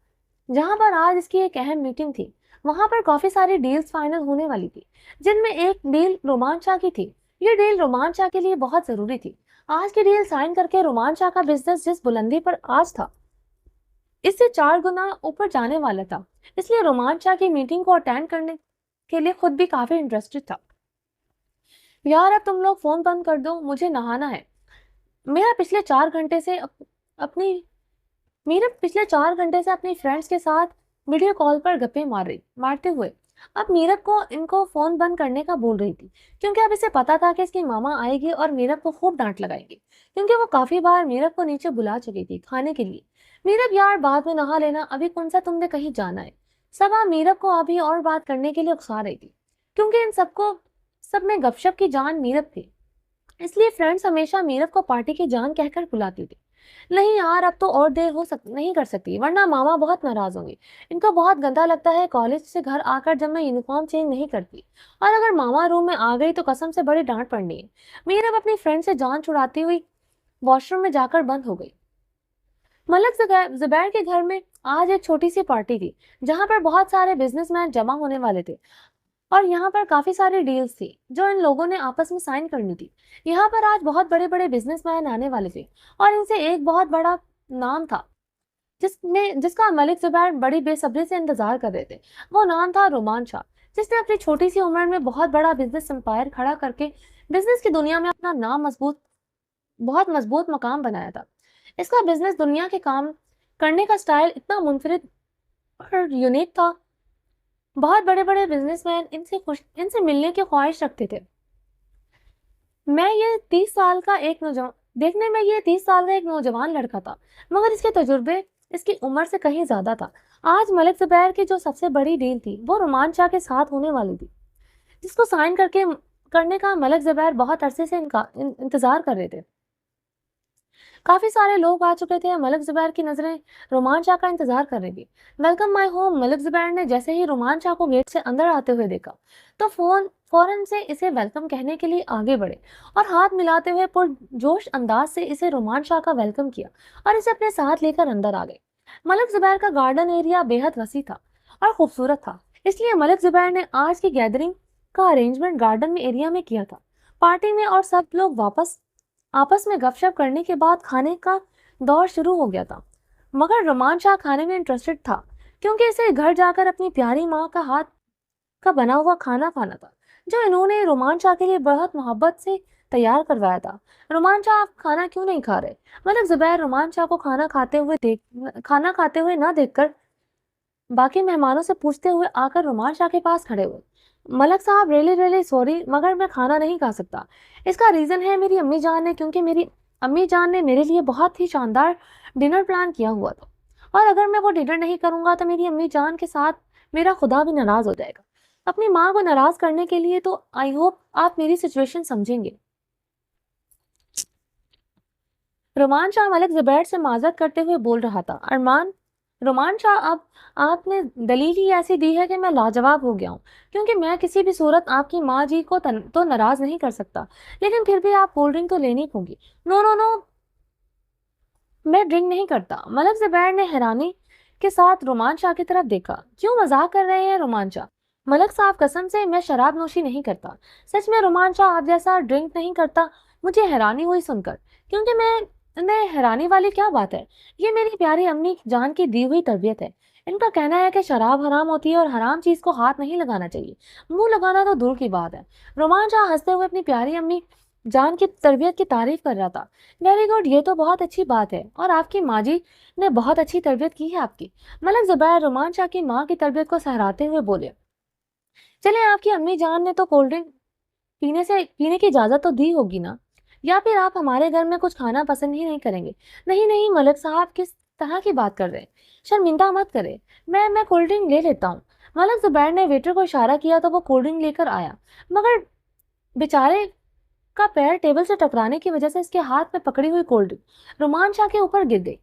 जहां पर आज इसकी एक अहम मीटिंग थी। वहां पर काफी सारी डील्स फाइनल होने वाली थी, जिनमें एक डील रोमान शाह की थी। ये डील रोमान शाह के लिए बहुत जरूरी थी। आज की डील साइन करके रोमान शाह का बिजनेस जिस बुलंदी पर आज था, इससे 4 गुना ऊपर जाने वाला था। इसलिए रोमान शाह की मीटिंग को अटेंड करने के लिए खुद भी काफी इंटरेस्टेड था। यार, अब तुम लोग फोन बंद कर दो, मुझे नहाना है। मेरा पिछले 4 घंटे से अपनी मीरा पिछले 4 घंटे से अपनी फ्रेंड्स के साथ वीडियो कॉल पर गप्पे मारते हुए अब मीरब को इनको फोन बंद करने का बोल रही थी, क्योंकि अब इसे पता था कि इसकी मामा आएगी और मीरब को खूब डांट लगाएगी, क्योंकि वो काफी बार मीरब को नीचे बुला चुकी थी खाने के लिए। मीरब यार, बाद में नहा लेना, अभी कौन सा तुमने कहीं जाना है। सब मीरब को अभी और बात करने के लिए उकसा रही थी, क्योंकि इन सबको सब में गपशप की जान मीरब थी। इसलिए फ्रेंड्स हमेशा मीरब को पार्टी की जान कहकर बुलाती थी। नहीं यार, अब तो और देर नहीं कर सकती, वरना मामा बहुत नाराज होंगे। इनको बहुत गंदा लगता है कॉलेज से घर आकर जब मैं यूनिफॉर्म चेंज नहीं करती, और अगर मामा रूम में आ गई तो कसम से बड़ी डांट पड़नी है। मीरब अपनी फ्रेंड से जान छुड़ाती हुई वॉशरूम में जाकर बंद हो गई। मलक जुबैर के घर में आज एक छोटी सी पार्टी थी, जहां पर बहुत सारे बिजनेसमैन जमा होने वाले थे, और यहाँ पर काफी सारी डील्स थी जो इन लोगों ने आपस में साइन करनी थी। यहाँ पर आज बहुत बड़े बड़े बिजनेसमैन आने वाले थे, और इनसे एक बहुत बड़ा नाम था जिसका मलिक जुबैर बड़ी बेसब्री से इंतजार कर रहे थे। वो नाम था रोमान शाह, जिसने अपनी छोटी सी उम्र में बहुत बड़ा बिजनेस एम्पायर खड़ा करके बिजनेस की दुनिया में अपना बहुत मजबूत मकाम बनाया था। इसका बिजनेस दुनिया के काम करने का स्टाइल इतना मुनफरिद और यूनिक था। बहुत बड़े बड़े बिजनेसमैन इनसे मिलने की ख्वाहिश रखते थे। मैं ये 30 साल का एक नौजवान देखने में ये 30 साल का एक नौजवान लड़का था, मगर इसके तजुर्बे इसकी उम्र से कहीं ज्यादा था। आज मलिक जुबैर की जो सबसे बड़ी डील थी वो रोमान शाह के साथ होने वाली थी, जिसको साइन करने का मलिक जुबैर बहुत अरसे से इंतजार कर रहे थे। काफी सारे लोग आ चुके थे। मलिक जुबैर की नजरें रोमान शाह का इंतजार कर रही थी। Welcome my home. Malik Zubair ने जैसे ही रोमान शाह को गेट से अंदर आते हुए देखा, तो फौरन से इसे वेलकम कहने के लिए आगे बढ़े और हाथ मिलाते हुए पुरजोश अंदाज से इसे रोमान शाह का वेलकम किया और इसे अपने साथ लेकर अंदर आ गए। मलिक जुबैर का गार्डन एरिया बेहद वसी था और खूबसूरत था, इसलिए मलिक जुबैर ने आज की गैदरिंग का अरेंजमेंट गार्डन में एरिया में किया था। पार्टी में और सब लोग आपस में गपशप करने के बाद खाने का दौर शुरू हो गया था। मगर रोमान शाह खाने में इंटरेस्टेड था, क्योंकि इसे घर जाकर अपनी प्यारी माँ का हाथ का बना हुआ खाना खाना था, जो इन्होंने रोमान शाह के लिए बहुत मोहब्बत से तैयार करवाया था। रोमान शाह, आप खाना क्यों नहीं खा रहे? मतलब जुबैर रोमान शाह को खाना खाते हुए ना देखकर बाकी मेहमानों से पूछते हुए आकर रोमान शाह के पास खड़े हुए। मलक साहब, रियली रियली सॉरी, मगर मैं खाना नहीं खा सकता। इसका रीजन है मेरी अम्मी जान ने, क्योंकि मेरी अम्मी जान ने मेरे लिए बहुत ही शानदार डिनर प्लान किया हुआ था, और अगर मैं वो डिनर नहीं करूंगा तो मेरी अम्मी जान के साथ मेरा खुदा भी नाराज हो जाएगा। अपनी माँ को नाराज करने के लिए तो आई होप आप मेरी सिचुएशन समझेंगे। रोमान शाह मलिक जुबैर से माजरत करते हुए बोल रहा था। रोमान शाह, अब आपने दलील ही ऐसी दी है कि मैं लाजवाब हो गया हूँ, क्योंकि मैं किसी भी सूरत आपकी माँ जी को तो नाराज नहीं कर सकता, लेकिन फिर भी आप कोल्ड ड्रिंक तो लेनी होगी। नो नो नो, मैं ड्रिंक नहीं करता। मलक ज़ुबैर ने हैरानी के साथ रोमान शाह की तरफ देखा। क्यों मजाक कर रहे हैं रोमान शाह? मलक साहब कसम से मैं शराब नोशी नहीं करता। सच में रोमान शाह आप जैसा ड्रिंक नहीं करता। मुझे हैरानी हुई सुनकर, क्योंकि मैं हैरानी वाली क्या बात है? ये मेरी प्यारी अम्मी जान की दी हुई तरबियत है। इनका कहना है कि शराब हराम होती है और हराम चीज को हाथ नहीं लगाना चाहिए। मुंह लगाना तो दूर की बात है। रोमान शाह हंसते हुए अपनी प्यारी अम्मी जान की तरबियत की तारीफ कर रहा था। वेरी गुड, ये तो बहुत अच्छी बात है और आपकी माँ जी ने बहुत अच्छी तरबियत की है आपकी। मलक ज़ुबैर रोमान शाह की माँ की तरबियत को सहराते हुए बोले, चले आपकी अम्मी जान ने तो कोल्ड ड्रिंक पीने की इजाजत तो दी होगी ना? या फिर आप हमारे घर में कुछ खाना पसंद ही नहीं करेंगे? नहीं नहीं मलक साहब, किस तरह की बात कर रहे हैं? शर्मिंदा मत करे, मैं कोल्ड ड्रिंक ले लेता हूँ। मलक ज़ुबैर ने वेटर को इशारा किया तो वो कोल्ड ड्रिंक लेकर आया, मगर बेचारे का पैर टेबल से टकराने की वजह से इसके हाथ में पकड़ी हुई कोल्ड ड्रिंक रोमान शाह के ऊपर गिर गई।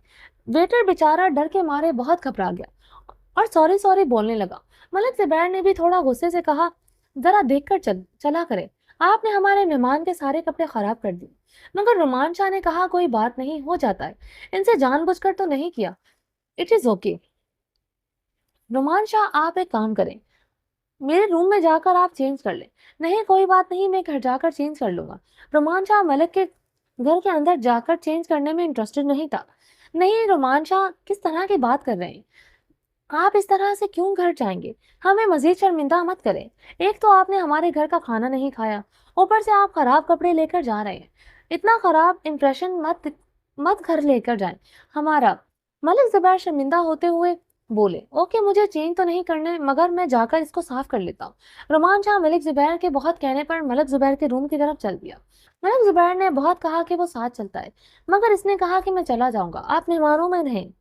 वेटर बेचारा डर के मारे बहुत घबरा गया और सॉरी सॉरी बोलने लगा। मलक ज़ुबैर ने भी थोड़ा गुस्से से कहा, जरा देखकर चला करे, आपने हमारे मेहमान के सारे कपड़े खराब कर दिए। मगर रोमान शाह ने कहा, कोई बात नहीं, हो जाता है, इनसे जानबूझकर तो नहीं किया, it is okay. Romaan Shah आप एक काम करें, मेरे रूम में जाकर आप चेंज कर लें। नहीं कोई बात नहीं, मैं घर जाकर चेंज कर लूंगा। रोमान शाह मलक के घर के अंदर जाकर चेंज करने में इंटरेस्टेड नहीं था। नहीं रोमान शाह, किस तरह की बात कर रहे हैं आप? इस तरह से क्यों घर जाएंगे? हमें मजीद शर्मिंदा मत करें। एक तो आपने हमारे घर का खाना नहीं खाया, ऊपर से आप खराब कपड़े लेकर जा रहे हैं। इतना खराब इंप्रेशन मत मत घर लेकर जाएं हमारा। मलिक ज़ुबैर शर्मिंदा होते हुए बोले, ओके मुझे चेंज तो नहीं करने, मगर मैं जाकर इसको साफ कर लेता हूँ। रोमान शाह मलिक ज़ुबैर के बहुत कहने पर मलिक ज़ुबैर के रूम की तरफ चल दिया। मलिक ज़ुबैर ने बहुत कहा कि वो साथ चलता है, मगर इसने कहा कि मैं चला जाऊंगा, आप मेहमानों में रहें।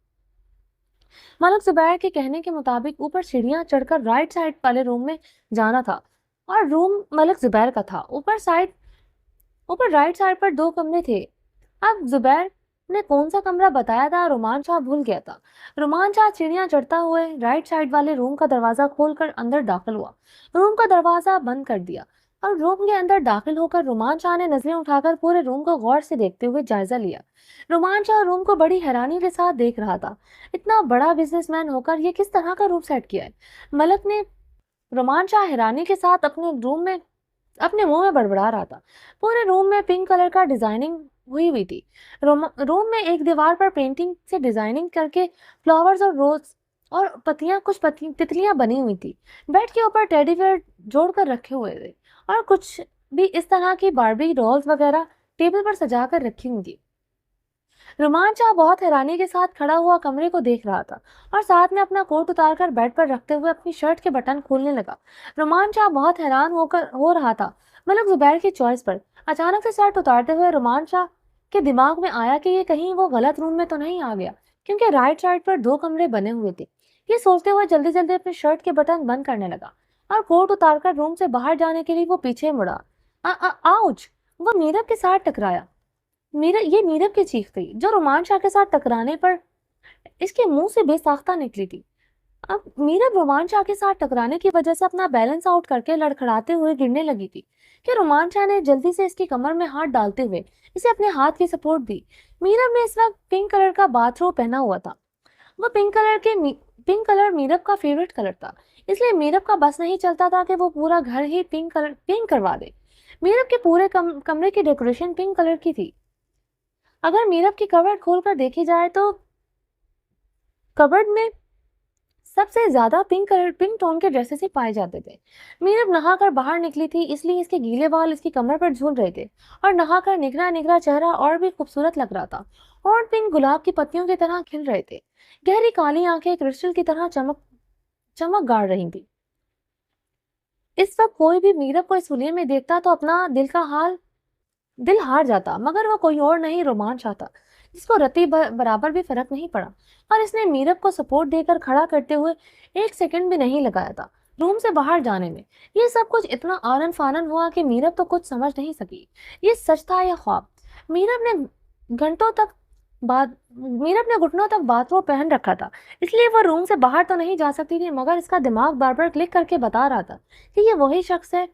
मलिक ज़ुबैर के कहने के मुताबिक ऊपर सीढ़ियां चढ़कर राइट साइड वाले रूम में जाना था और रूम मलिक ज़ुबैर का था। ऊपर राइट साइड पर दो कमरे थे। अब ज़ुबैर ने कौन सा कमरा बताया था रोमान शाह भूल गया था। रोमान शाह सीढ़ियां चढ़ता हुए राइट साइड वाले रूम का दरवाजा खोलकर अंदर दाखिल हुआ। रूम का दरवाजा बंद कर दिया और रूम के अंदर दाखिल होकर रोमान शाह ने नजरें उठाकर पूरे रूम को गौर से देखते हुए जायजा लिया। रोमान शाह रूम को बड़ी हैरानी के साथ देख रहा था। इतना बड़ा बिजनेसमैन होकर ये किस तरह का रूम सेट किया है? मलक ने रोमान शाह हैरानी के साथ अपने मुंह में बड़बड़ा रहा था। पूरे रूम में पिंक कलर का डिजाइनिंग हुई थी। रूम में एक दीवार पर पेंटिंग से डिजाइनिंग करके फ्लावर्स और रोज और तितलियां बनी हुई थी। बेड के ऊपर टेडी बेयर जोड़कर रखे हुए थे और कुछ भी इस तरह की बार्बी डॉल्स वगैरह टेबल पर सजा कर रखी हुई थी। रोमान शाह बहुत हैरानी के साथ खड़ा हुआ कमरे को देख रहा था और साथ में अपना कोट उतारकर बेड पर रखते हुए अपनी शर्ट के बटन खोलने लगा। रोमान शाह बहुत हैरान हो रहा था मलिक ज़ुबैर की चॉइस पर। अचानक से शर्ट उतारते हुए रोमान शाह के दिमाग में आया कि ये कहीं वो गलत रूम में तो नहीं आ गया, क्योंकि राइट साइड पर दो कमरे बने हुए थे। ये सोचते हुए जल्दी जल्दी अपनी शर्ट के बटन बंद करने लगा और कोट उतारकर रूम से बाहर जाने के लिए वो पीछे मुड़ा। आउच! वो नीरव के साथ टकराया। नीरव की चीख थी, जो रोमान शाह के साथ टकराने पर इसके मुंह से बेसाख्ता निकली थी। अब नीरव रोमान शाह के साथ टकराने की वजह से अपना बैलेंस आउट करके लड़खड़ाते हुए गिरने लगी थी कि रोमान शाह ने जल्दी से इसकी कमर में हाथ डालते हुए इसे अपने हाथ की सपोर्ट दी। मीरब ने इस वक्त पिंक कलर का बाथरोब पहना हुआ था। वो पिंक कलर मीरब का फेवरेट कलर था, इसलिए मीरब का बस नहीं चलता था कि वो पूरा घर ही पिंक करवा दे। मीरब के पूरे कमरे की डेकोरेशन पिंक कलर की थी। अगर मीरब की कबर्ड खोलकर देखी जाए तो कबर्ड में सबसे ज्यादा पिंक टोन के ड्रेसेस ही पाए जाते थे। मीरब नहाकर बाहर निकली थी, इसलिए इसके गीले बाल इसकी कमर पर झूल रहे थे और नहाकर निखरा निखरा चेहरा और भी खूबसूरत लग रहा था और पिंक गुलाब की पत्तियों की तरह खिल रहे थे। गहरी काली आंखें क्रिस्टल की तरह चमक गाड़ रही थी। इस वक्त कोई भी मीरब को इस हुलिये में देखता तो अपना दिल हार जाता, मगर वो कोई और नहीं रोमान शाह था, जिसको रत्ती बराबर भी फर्क नहीं पड़ा और इसने मीरब को सपोर्ट देकर खड़ा करते हुए एक सेकंड भी नहीं लगाया था रूम से बाहर जाने में। ये सब कुछ इतना आनन फानन हुआ कि मीरब तो कुछ समझ नहीं सकी, ये सच था या ख्वाब। मीरब ने घुटनों तक बाथरोब पहन रखा था, इसलिए वो रूम से बाहर तो नहीं जा सकती थी, मगर इसका दिमाग बार बार क्लिक करके बता रहा था कि ये वही शख्स है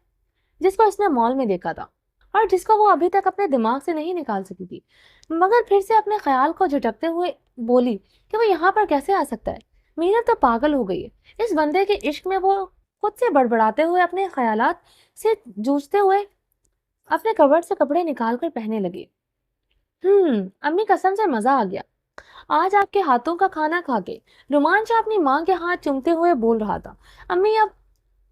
जिसको इसने मॉल में देखा था और जिसको वो अभी तक अपने दिमाग से नहीं निकाल सकी थी। मगर फिर से अपने ख्याल को झटकते हुए बोली कि वो यहाँ पर कैसे आ सकता है। मीरा तो पागल हो गई है। इस बंदे के इश्क में वो खुद से बड़बड़ाते हुए अपने ख्यालात से जूझते हुए अपने कबर्ड से कपड़े निकाल कर पहनने लगी। अम्मी कसम से मजा आ गया आज आपके हाथों का खाना खा के। रोमांचा अपनी माँ के हाथ चूमते हुए बोल रहा था। अम्मी अब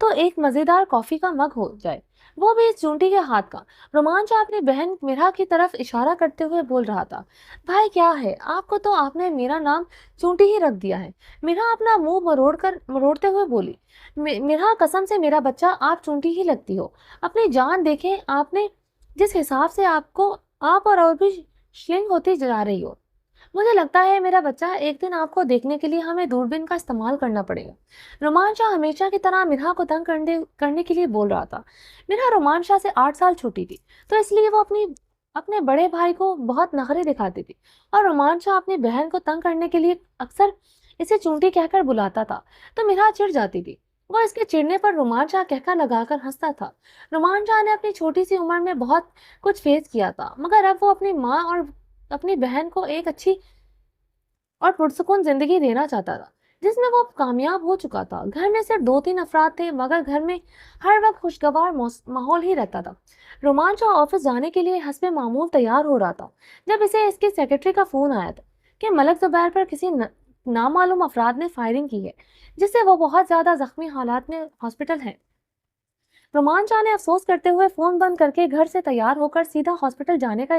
तो एक मजेदार कॉफी का मग हो जाए, वो भी इस चूंटी के हाथ का। रोमांचा अपनी बहन मीरा की तरफ इशारा करते हुए बोल रहा था। भाई क्या है आपको, तो आपने मेरा नाम चूंटी ही रख दिया है। मीरा अपना मुंह मरोड़ते हुए बोली। मीरा कसम से मेरा बच्चा आप चूंटी ही लगती हो। अपनी जान देखें आपने जिस हिसाब से आपको आप और भी श्लिंग होती जा रही हो। मुझे लगता है मेरा बच्चा एक दिन आपको देखने के लिए हमें दूरबीन का इस्तेमाल करना पड़ेगा। रोमांचा हमेशा की तरह मिरा को तंग करने के लिए बोल रहा था। मिरा रोमांचा से 8 साल छोटी थी, तो इसलिए वो अपने बड़े भाई को बहुत नखरे दिखाती थी। और रोमांचा अपनी बहन को तंग करने के लिए अक्सर इसे चूंटी कहकर बुलाता था, तो मिरा चिढ़ जाती थी। वो इसके चिढ़ने पर रोमांचा कहकर लगाकर हंसता था। रोमांचा ने अपनी छोटी सी उम्र में बहुत कुछ फेस किया था, मगर अब वो अपनी माँ और अपनी बहन को एक अच्छी और पुरसुकून जिंदगी देना चाहता था, जिसमें वो कामयाब हो चुका था। घर में सिर्फ 2-3 अफराद थे, मगर घर में हर वक्त खुशगवार माहौल ही रहता था। रोमांचा ऑफिस जाने के लिए हस्बे मामूल तैयार हो रहा था जब इसे इसके सेक्रेटरी का फोन आया था कि मलक जुबैर पर किसी नामालूम अफराद ने फायरिंग की है, जिससे वो बहुत ज्यादा जख्मी हालात में हॉस्पिटल है। रोमांचा ने अफसोस करते हुए फोन बंद करके घर से तैयार होकर सीधा हॉस्पिटल जाने का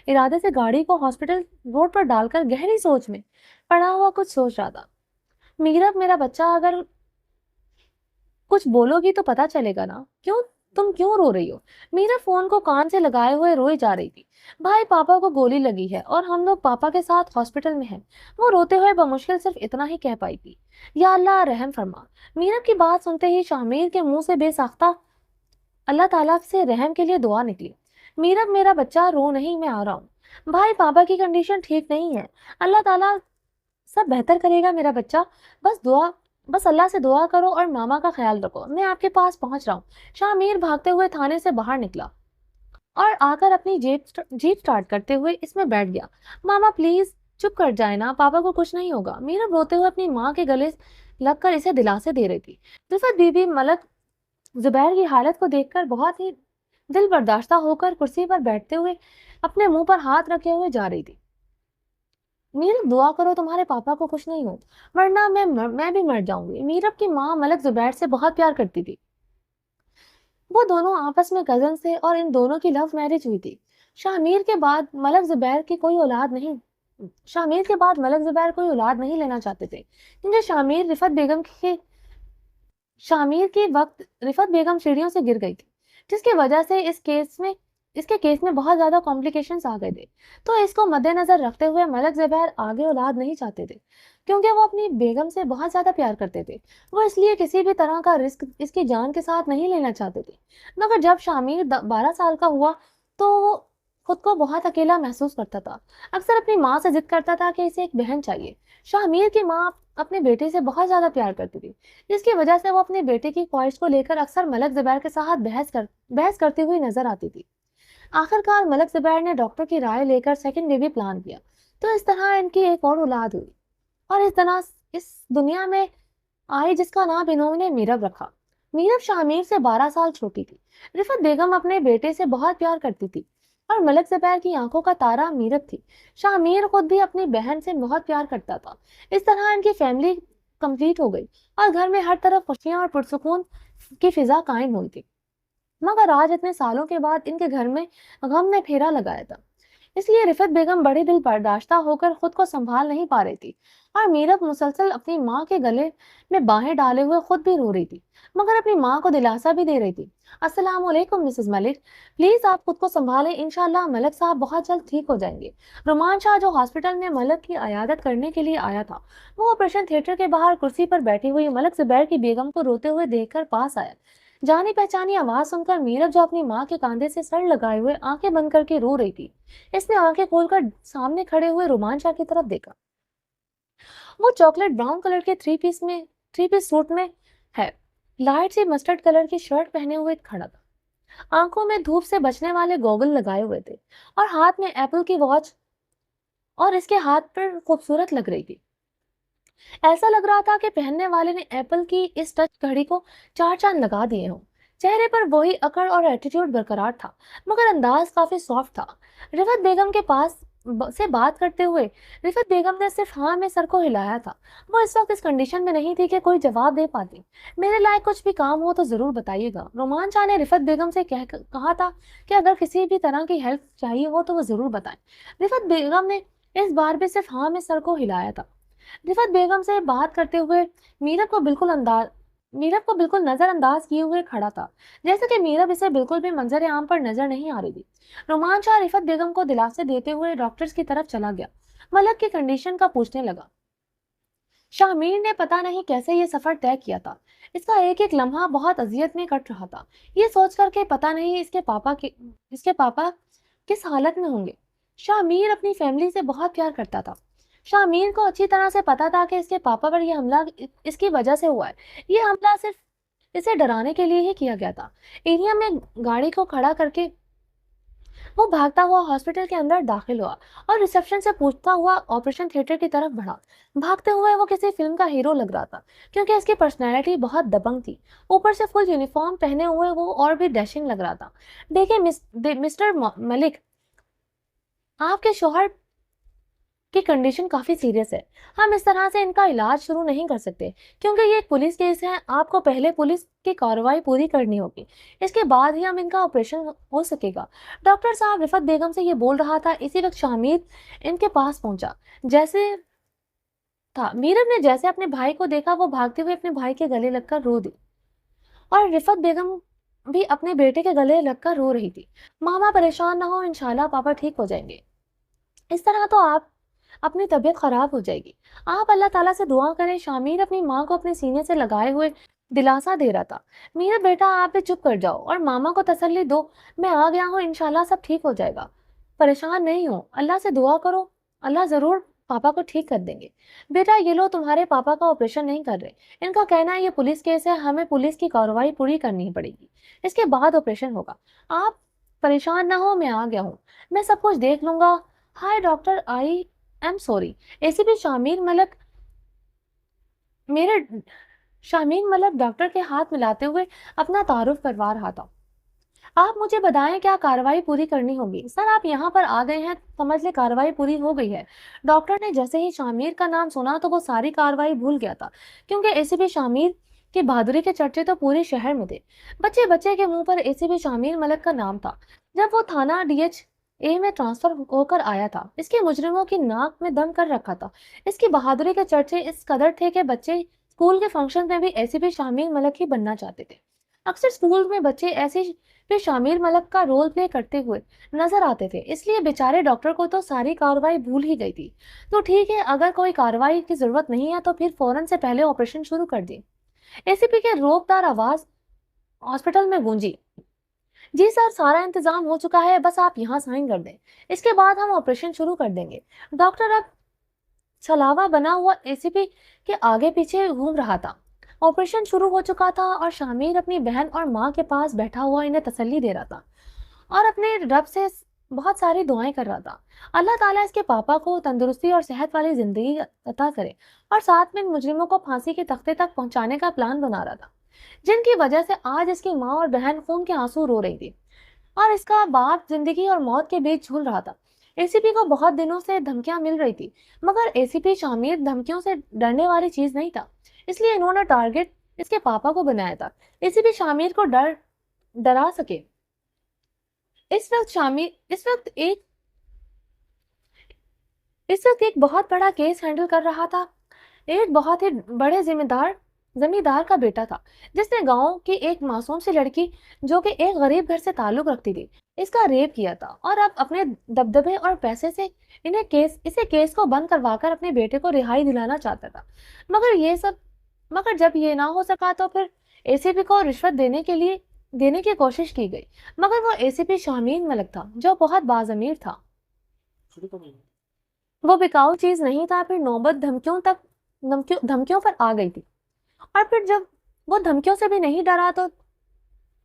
इरादे से गाड़ी को हॉस्पिटल रोड पर डालकर गहरी सोच में पड़ा हुआ कुछ सोच रहा था। मीरब मेरा बच्चा, अगर कुछ बोलोगी तो पता चलेगा ना, तुम क्यों रो रही हो। मीरा फोन को कान से लगाए हुए रोई जा रही थी। भाई पापा को गोली लगी है और हम लोग पापा के साथ हॉस्पिटल में हैं। वो रोते हुए बमुश्किल सिर्फ इतना ही कह पाई थी, या अल्लाह रहम फरमा। मीरब की बात सुनते ही शामिर के मुंह से बेसाख्ता अल्लाह ताला से रहम के लिए दुआ निकली। मीरब मेरा बच्चा रो नहीं, मैं आ रहा हूँ। भाई पापा की कंडीशन ठीक नहीं है, अल्लाह ताला सब बेहतर करेगा मेरा बच्चा। बस अल्लाह से दुआ करो और मामा का ख्याल रखो, मैं आपके पास पहुंच रहा हूँ। शामिर भागते हुए थाने से बाहर निकला और आकर अपनी जीप स्टार्ट करते हुए इसमें बैठ गया। मामा प्लीज चुप कर जाए ना, पापा को कुछ नहीं होगा। मीरा रोते हुए अपनी माँ के गले लगकर इसे दिलासे दे रही थी। रिफत बीबी मलक जुबैर की हालत को देखकर बहुत ही दिल बर्दाश्ता होकर कुर्सी पर बैठते हुए अपने मुंह पर हाथ रखे हुए जा रही थी। मीरब दुआ करो तुम्हारे पापा को कुछ नहीं हो, वरना मैं भी मर जाऊंगी। मीरब की माँ मलक जुबैर से बहुत प्यार करती थी। वो दोनों आपस में कजन थे और इन दोनों की लव मैरिज हुई थी। शामिर के बाद मलक जुबैर की कोई औलाद नहीं शामिर के बाद मलक जुबैर कोई औलाद नहीं लेना चाहते थे, क्योंकि शामिर के वक्त रिफत बेगम सीढ़ियों से गिर गई थी, जिसकी वजह से इसके केस में बहुत ज्यादा कॉम्प्लिकेशंस आ गए थे। तो इसको मद्देनजर रखते हुए मलक ज़ुबैर आगे औलाद नहीं चाहते थे, क्योंकि वो अपनी बेगम से बहुत ज्यादा प्यार करते थे। वो इसलिए किसी भी तरह का रिस्क इसकी जान के साथ नहीं लेना चाहते थे। मगर जब शामिर 12 साल का हुआ तो वो खुद को बहुत अकेला महसूस करता था। अक्सर अपनी माँ से जिद करता था कि इसे एक बहन चाहिए। शामिर की माँ अपने बेटे से बहुत ज्यादा प्यार करती थी, जिसकी वजह से वो अपने बेटे की ख्वाहिश को लेकर अक्सर मलक ज़ुबैर के साथ बहस करती हुई नजर आती थी। आखिरकार मलक ज़ुबैर ने डॉक्टर की राय लेकर सेकंड बेबी प्लान किया, तो इस तरह इनकी एक और औलाद हुई और इस दुनिया में आई जिसका नाम इन्होंने मीरब रखा। मीरब शामिर से 12 साल छोटी थी। रिफत बेगम अपने बेटे से बहुत प्यार करती थी और मलक ज़ुबैर की आंखों का तारा मीरब थी। शामिर खुद भी अपनी बहन से बहुत प्यार करता था। इस तरह इनकी फैमिली कंप्लीट हो गई और घर में हर तरफ खुशियां और पुरसुकून की फिजा कायम हुई थी। मगर आज इतने सालों के बाद इनके घर में गम ने फेरा लगाया था, इसलिए रिफत बेगम बड़ी दिल बर्दाश्ता होकर खुद को संभाल नहीं पा रही थी और मीरब मुसलसल अपनी माँ के गले में बाहें डाले हुए खुद भी रो रही थी, मगर अपनी माँ को दिलासा भी दे रही थी। अस्सलाम वालेकुम मिसेस मलिक, प्लीज आप खुद को संभालें, इंशाल्लाह मलक साहब बहुत जल्द ठीक हो जाएंगे। रुमान शाह जो हॉस्पिटल में मलक की अयादत करने के लिए आया था, वो ऑपरेशन थिएटर के बाहर कुर्सी पर बैठी हुई मलक ज़ुबैर की बेगम को रोते हुए देखकर पास आया। जानी पहचानी आवाज सुनकर मीरब जो अपनी माँ के कंधे से सर लगाए हुए आंखें बंद करके रो रही थी, इसने आंखें खोलकर सामने खड़े हुए रोमांचा की तरफ देखा। वो चॉकलेट ब्राउन कलर के थ्री पीस सूट में है, लाइट सी मस्टर्ड कलर की शर्ट पहने हुए खड़ा था। आंखों में धूप से बचने वाले गॉगल लगाए हुए थे और हाथ में एप्पल की वॉच, और इसके हाथ पर खूबसूरत लग रही थी। ऐसा लग रहा था कि पहनने वाले ने एप्पल की इस टच घड़ी को चार चांद लगा दिए हों। चेहरे पर वही अकड़ और एटीट्यूड बरकरार था, मगर अंदाज काफी सॉफ्ट था। रिफत बेगम के पास से बात करते हुए रिफत बेगम ने सिर्फ हाँ में सर को हिलाया था। वो इस वक्त इस कंडीशन में नहीं थी कि कोई जवाब दे पाती। मेरे लायक कुछ भी काम हो तो जरूर बताइएगा। रोमान शाह ने रिफत बेगम से कहा था कि अगर किसी भी तरह की हेल्प चाहिए हो तो वो जरूर बताएं। रिफत बेगम ने इस बार भी सिर्फ हाँ में सर को हिलाया था। रिफत बेगम से बात करते हुए मीरब को बिल्कुल नजरअंदाज किए हुए खड़ा था, जैसे कि मीरब इसे बिल्कुल भी मंजर आम पर नजर नहीं आ रही थी। रोमान शाह रिफत बेगम को दिलासे देते हुए डॉक्टर्स की तरफ चला गया। मलक की कंडीशन का पूछने लगा। शाहमीर ने पता नहीं कैसे ये सफर तय किया था। इसका एक एक लम्हा बहुत अजियत में कट रहा था, ये सोचकर के पता नहीं इसके पापा किस हालत में होंगे। शाहमीर अपनी फैमिली से बहुत प्यार करता था। शाहमीर को अच्छी तरह से पता था कि इसके पापा पर यह हमला इसकी वजह से हुआ है। यह हमला सिर्फ इसे डराने के लिए ही किया गया था। एरिया में गाड़ी को खड़ा करके वो भागता हुआ हॉस्पिटल के अंदर दाखिल हुआ और रिसेप्शन से पूछता हुआ ऑपरेशन थिएटर की तरफ बढ़ा। भागते हुए वो किसी फिल्म का हीरो लग रहा था, क्योंकि इसकी पर्सनैलिटी बहुत दबंग थी। ऊपर से फुल यूनिफॉर्म पहने हुए वो और भी डैशिंग लग रहा था। देखिए मिस्टर मलिक, आपके शोहर की कंडीशन काफी सीरियस है। हम इस तरह से इनका इलाज शुरू नहीं कर सकते, क्योंकि ये एक पुलिस केस है। आपको पहले पुलिस की कार्रवाई पूरी करनी होगी, इसके बाद ही हम इनका ऑपरेशन हो सकेगा। डॉक्टर साहब रिफत बेगम से ये बोल रहा था। इसी वक्त शामिर इनके पास पहुंचा। जैसे था मीरब ने जैसे अपने भाई को देखा, वो भागते हुए अपने भाई के गले लगकर रो दी, और रिफत बेगम भी अपने बेटे के गले लगकर रो रही थी। मामा परेशान ना हो, इंशाल्लाह पापा ठीक हो जाएंगे। इस तरह तो आप अपनी तबीयत खराब हो जाएगी। आप अल्लाह ताला से दुआ करें। शामिर अपनी माँ को अपने सीने से लगाए हुए दिलासा दे रहा था। मेरा बेटा, आप भी चुप कर जाओ और मामा को तसल्ली दो। मैं आ गया हूँ, इंशाल्लाह सब ठीक हो जाएगा। परेशान नहीं हो, अल्लाह से दुआ करो, अल्लाह जरूर पापा को ठीक कर देंगे। बेटा, ये लो, तुम्हारे पापा का ऑपरेशन नहीं कर रहे। इनका कहना है ये पुलिस केस है, हमें पुलिस की कार्रवाई पूरी करनी पड़ेगी, इसके बाद ऑपरेशन होगा। आप परेशान ना हो, मैं आ गया हूँ, मैं सब कुछ देख लूंगा। हाय doctor, I am sorry. ACP मेरे शामीर मलिक डॉक्टर के हाथ मिलाते हुए अपना तारुफ करवा रहा था। आप मुझे बताएं, क्या कार्रवाई पूरी करनी होगी? सर, आप यहाँ पर आ गए हैं, समझ ले कार्रवाई पूरी हो गई है। डॉक्टर ने जैसे ही शामिर का नाम सुना तो वो सारी कार्रवाई भूल गया था, क्योंकि एसीपी शामिर की बहादुरी के चर्चे तो पूरे शहर में थे। बच्चे बच्चे के मुंह पर एसीपी शामिर मलिक का नाम था। जब वो थाना DHA में ट्रांसफर होकर आया था, इसके मुजरिमों की नाक में दम कर रखा था। इसकी बहादुरी के चर्चे इस कदर थे कि बच्चे स्कूल के फंक्शन में भी एसीपी शामिर मलिक ही बनना चाहते थे। अक्सर स्कूल में बच्चे ऐसे फिर शामिर मलिक का रोल प्ले करते हुए नजर आते थे, इसलिए बेचारे डॉक्टर को तो सारी कार्रवाई भूल ही गई थी। तो ठीक है, अगर कोई कार्रवाई की जरूरत नहीं है तो फिर फौरन से पहले ऑपरेशन शुरू कर दी। एसीपी के रोकदार आवाज हॉस्पिटल में गूंजी। जी सर, सारा इंतजाम हो चुका है, बस आप यहाँ साइन कर दें, इसके बाद हम ऑपरेशन शुरू कर देंगे। डॉक्टर अब छलावा बना हुआ एसीपी के आगे पीछे घूम रहा था। ऑपरेशन शुरू हो चुका था और शामिर अपनी बहन और माँ के पास बैठा हुआ इन्हें तसल्ली दे रहा था और अपने रब से बहुत सारी दुआएं कर रहा था। अल्लाह ताला इसके पापा को तंदुरुस्ती और सेहत वाली जिंदगी अता करे, और साथ में इन मुजरिमों को फांसी के तख्ते तक पहुंचाने का प्लान बना रहा था, जिनकी वजह से आज इसकी माँ और बहन खून के आंसू रो रही थी और इसका बाप जिंदगी और मौत के बीच झूल रहा था। एसीपी को बहुत दिनों से धमकियां मिल रही थी, मगर एसीपी शामिर धमकियों से डरने वाली चीज नहीं था, इसलिए इन्होंने टारगेट इसके पापा को बनाया था। एसीपी शामिर को डरा सके। इस वक्त एक बहुत बड़ा केस हैंडल कर रहा था। एक बहुत ही बड़े जमींदार का बेटा था, जिसने गांव की एक मासूम सी लड़की, जो कि एक गरीब घर से ताल्लुक रखती थी, इसका रेप किया था, और अब अपने दबदबे और पैसे से इसे केस को बंद करवाकर अपने बेटे को रिहाई दिलाना चाहता था। मगर जब ये ना हो सका तो फिर एसीपी को रिश्वत देने की कोशिश की गई, मगर वो एसीपी शामीन मलिक था, जो बहुत बाज़मीर था। वो बिकाऊ चीज नहीं था। फिर नौबत धमकियों पर आ गई थी, और फिर जब वो धमकियों से भी नहीं डरा तो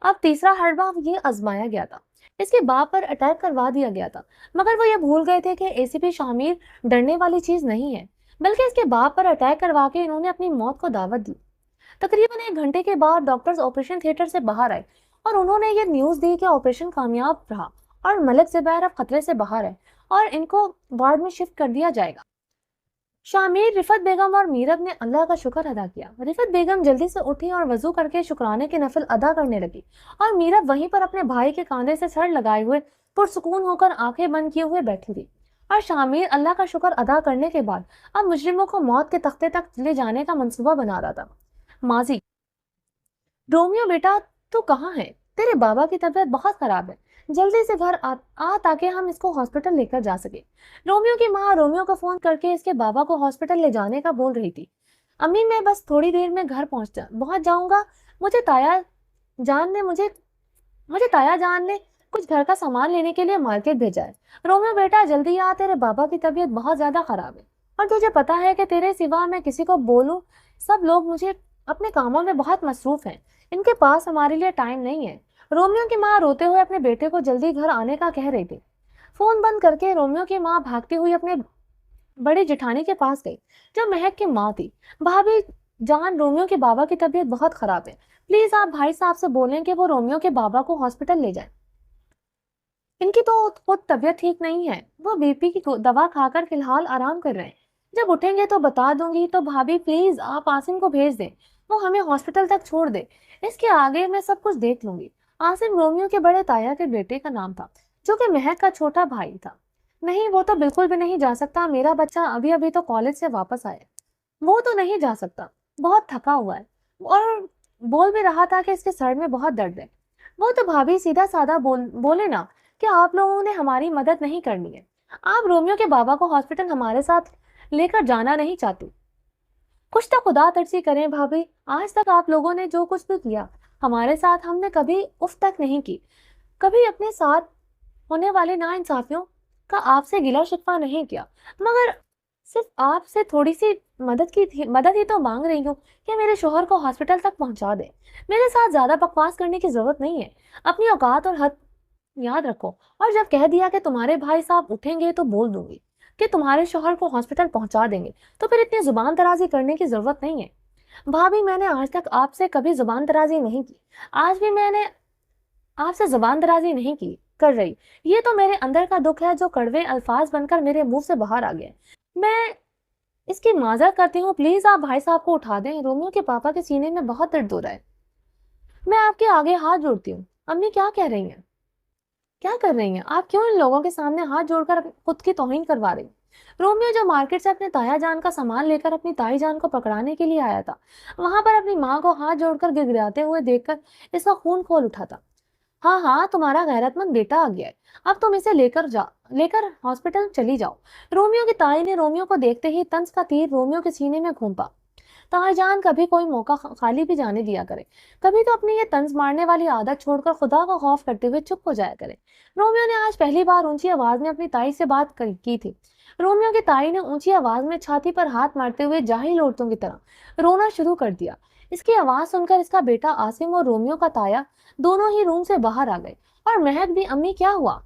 अब तीसरा हर बार ये आजमाया गया था। इसके बाप पर अटैक करवा दिया गया था, मगर वो ये भूल गए थे कि एसीपी शामिर डरने वाली चीज नहीं है, बल्कि इसके बाप पर अटैक करवा के इन्होंने अपनी मौत को दावत दी। तकरीबन 1 घंटे के बाद डॉक्टर्स ऑपरेशन थिएटर से बाहर आए और उन्होंने ये न्यूज दी कि ऑपरेशन कामयाब रहा और मलिक ज़ुबैर अब खतरे से बाहर है और इनको वार्ड में शिफ्ट कर दिया जाएगा। शामिर, रिफत बेगम और मीरब ने अल्लाह का शुक्र अदा किया। रिफत बेगम जल्दी से उठी और वजू करके शुक्राने के नफल अदा करने लगी और मीरब वहीं पर अपने भाई के कांधे से सर लगाए हुए पुरसुकून होकर आंखें बंद किए हुए बैठी थी। और शामिर अल्लाह का शुक्र अदा करने के बाद अब मुजरिमों को मौत के तख्ते तक ले जाने का मंसूबा बना रहा था। माजी, रोमियो बेटा, तू कहाँ है? तेरे बाबा की तबीयत बहुत खराब है, जल्दी से घर आ ताकि हम इसको हॉस्पिटल लेकर जा सके। रोमियो की माँ रोमियो को फोन करके इसके बाबा को हॉस्पिटल ले जाने का बोल रही थी। अम्मी, मैं बस थोड़ी देर में घर पहुंच जाऊंगा। मुझे ताया जान ने मुझे मुझे ताया जान ने कुछ घर का सामान लेने के लिए मार्केट भेजा है। रोमियो बेटा, जल्दी आ, तेरे बाबा की तबीयत बहुत ज्यादा खराब है और तुझे पता है कि तेरे सिवा मैं किसी को बोलूं, सब लोग मुझे अपने कामों में बहुत मसरूफ हैं। इनके पास हमारे लिए टाइम नहीं है। रोमियो की माँ रोते हुए अपने बेटे को जल्दी घर आने का कह रही थी। फोन बंद करके रोमियो की माँ भागती हुई अपने बड़ी जेठानी के पास गई, जो महक की माँ थी। भाभी जान, रोमियो के बाबा की तबीयत बहुत खराब है, प्लीज आप भाई साहब से बोलें कि वो रोमियो के बाबा को हॉस्पिटल ले जाए। इनकी तो खुद तबीयत ठीक नहीं है, वो बीपी की दवा खाकर फिलहाल आराम कर रहे हैं। जब उठेंगे तो बता दूंगी। तो भाभी प्लीज आप आसिम को भेज दें, वो हमें हॉस्पिटल तक छोड़ दे। इसके आगे मैं सब कुछ देख लूंगी। आसिम रोमियो के बड़े ताया के बेटे का नाम था, जो कि महक का छोटा भाई था। नहीं, वो तो बिल्कुल भी नहीं जा सकता। मेरा बच्चा अभी अभी तो कॉलेज से वापस आया, वो तो नहीं जा सकता, बहुत थका हुआ है और बोल भी रहा था कि इसके सर में बहुत दर्द है। वो तो भाभी सीधा साधा बोले ना कि आप लोगों ने हमारी मदद नहीं करनी है। आप रोमियो के बाबा को हॉस्पिटल हमारे साथ लेकर जाना नहीं चाहती। कुछ तो खुदा तरसी करें भाभी, आज तक आप लोगों ने जो कुछ भी किया हमारे साथ, हमने कभी उफ तक नहीं की, कभी अपने साथ होने वाले नाइंसाफियों का आपसे गिला शिकवा नहीं किया, मगर सिर्फ आपसे थोड़ी सी मदद ही तो मांग रही हूँ कि मेरे शोहर को हॉस्पिटल तक पहुंचा दे। मेरे साथ ज्यादा बकवास करने की जरूरत नहीं है। अपनी औकात और हद याद रखो। और जब कह दिया कि तुम्हारे भाई साहब उठेंगे तो बोल दूंगी कि तुम्हारे शोहर को हॉस्पिटल पहुंचा देंगे, तो फिर इतनी जुबान दराजी करने की जरूरत नहीं है। भाभी, मैंने आज तक आपसे कभी जुबान दराजी नहीं की, आज भी मैंने आपसे जुबान दराजी नहीं की कर रही। ये तो मेरे अंदर का दुख है जो कड़वे अल्फाज बनकर मेरे मुंह से बाहर आ गया। मैं इसकी माजरत करती हूँ, प्लीज आप भाई साहब को उठा दें। रोमियो के पापा के सीने में बहुत दर्द हो रहा है। मैं आपके आगे हाथ जोड़ती हूँ। अम्मी क्या कह रही हैं? क्या कर रही हैं आप? क्यों इन लोगों के सामने हाथ जोड़कर खुद की तौहीन करवा रही? रोमियो, जो मार्केट से अपने ताया जान का सामान लेकर अपनी ताई जान को पकड़ाने के लिए आया था, वहां पर अपनी माँ को हाथ जोड़कर गिड़गिड़ाते हुए देखकर इसका खून खोल उठा था। हाँ हाँ, तुम्हारा गैरतमंद बेटा आ गया है, अब तुम इसे लेकर हॉस्पिटल चली जाओ। रोमियो की ताई ने रोमियो को देखते ही तंज का तीर रोमियो के सीने में घूंपा। ताईजान, कभी कोई मौका खाली भी जाने दिया करे, कभी तो अपनी ये तंज मारने वाली आदत छोड़कर खुदा का खौफ करते हुए चुप हो जाया करे। रोमियो ने आज पहली बार ऊंची आवाज में अपनी ताई से बात की थी। रोमियो की ताई ने ऊंची आवाज में छाती पर हाथ मारते हुए जाहिल औरतों की तरह रोना शुरू कर दिया। इसकी आवाज सुनकर इसका बेटा आसिम और रोमियो का ताया दोनों ही रूम से बाहर आ गए और महक भी अम्मी क्या हुआ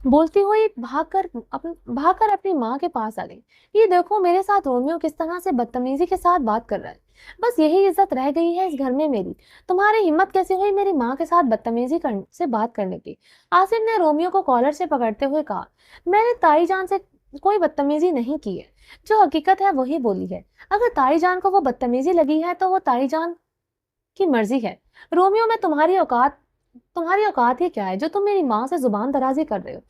बोलती हुई भागकर अपनी माँ के पास आ गई। ये देखो मेरे साथ रोमियो किस तरह से बदतमीजी के साथ बात कर रहा है। बस यही इज्जत रह गई है इस घर में मेरी। तुम्हारी हिम्मत कैसे हुई मेरी माँ के साथ से बात करने की? आसिम ने रोमियो को कॉलर से पकड़ते हुए कहा, मैंने ताई जान से कोई बदतमीजी नहीं की है, जो हकीकत है वही बोली है। अगर ताई जान को वो बदतमीजी लगी है तो वो ताई जान की मर्जी है। रोमियो, में तुम्हारी औकात ही क्या है जो तुम मेरी माँ से जुबान दराजी कर रहे हो?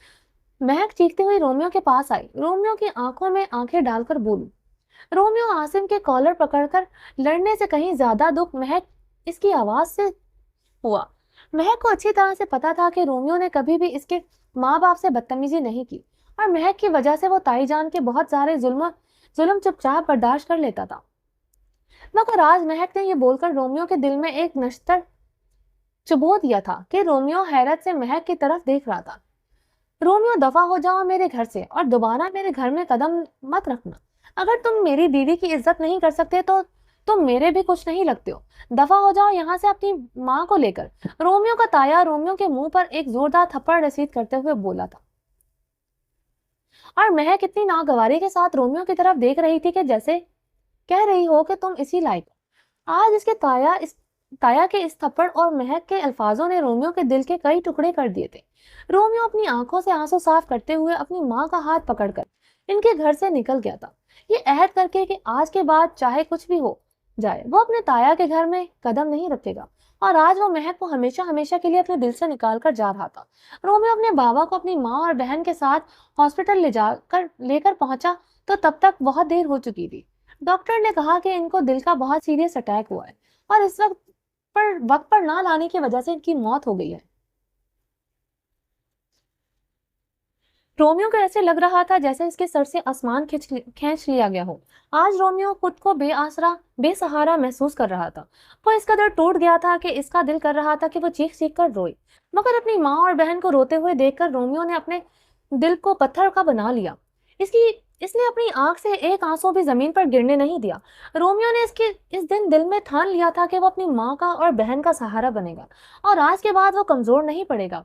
महक चीखती हुई रोमियो के पास आई, रोमियो की आंखों में आंखें डालकर बोली। रोमियो आसिम के कॉलर पकड़कर लड़ने से कहीं ज्यादा दुख महक इसकी आवाज से हुआ। महक को अच्छी तरह से पता था कि रोमियो ने कभी भी इसके माँ बाप से बदतमीजी नहीं की और महक की वजह से वो ताईजान के बहुत सारे जुल्म चुपचाप बर्दाश्त कर लेता था। मगर आज महक ने यह बोलकर रोमियो के दिल में एक नश्तर चुबो दिया था कि रोमियो हैरत से महक की तरफ देख रहा था। रोमियो, दफा हो जाओ मेरे घर से और दोबारा मेरे घर में कदम मत रखना। अगर तुम मेरी बीवी की इज्जत नहीं कर सकते तो तुम मेरे भी कुछ नहीं लगते हो, दफा हो जाओ यहाँ से अपनी माँ को लेकर। रोमियो का ताया रोमियो के मुंह पर एक जोरदार थप्पड़ रसीद करते हुए बोला था, और महक इतनी नागवारी के साथ रोमियो की तरफ देख रही थी कि जैसे कह रही हो कि तुम इसी लायक हो। आज इसके ताया के इस थप्पड़ और महक के अल्फाजों ने रोमियो के दिल के कई टुकड़े कर दिए थे। रोमियो अपनी आंखों से आंसू साफ करते हुए अपनी माँ का हाथ पकड़कर इनके घर से निकल गया था, ये अहद करके कि आज के बाद चाहे कुछ भी हो जाए वो अपने ताया के घर में कदम नहीं रखेगा। और आज वो महक को हमेशा हमेशा के लिए अपने दिल से निकाल कर जा रहा था। रोमियो अपने बाबा को अपनी माँ और बहन के साथ हॉस्पिटल लेकर पहुंचा तो तब तक बहुत देर हो चुकी थी। डॉक्टर ने कहा कि इनको दिल का बहुत सीरियस अटैक हुआ है और इस वक्त पर ना लाने की वजह से इनकी मौत हो गई है। रोमियो को ऐसे लग रहा था जैसे इसके सर से आसमान खींच लिया गया हो। आज रोमियो खुद को बेआसरा बेसहारा महसूस कर रहा था। वो इसका दिल टूट गया था कि इसका दिल कर रहा था कि वो चीख चीख कर रोए, मगर अपनी माँ और बहन को रोते हुए देखकर रोमियो ने अपने दिल को पत्थर का बना लिया। इसने अपनी आंख से एक आंसू भी जमीन पर गिरने नहीं दिया। रोमियो ने इस दिन दिल में ठान लिया था कि वो अपनी माँ का और बहन का सहारा बनेगा और आज के बाद वो कमजोर नहीं पड़ेगा।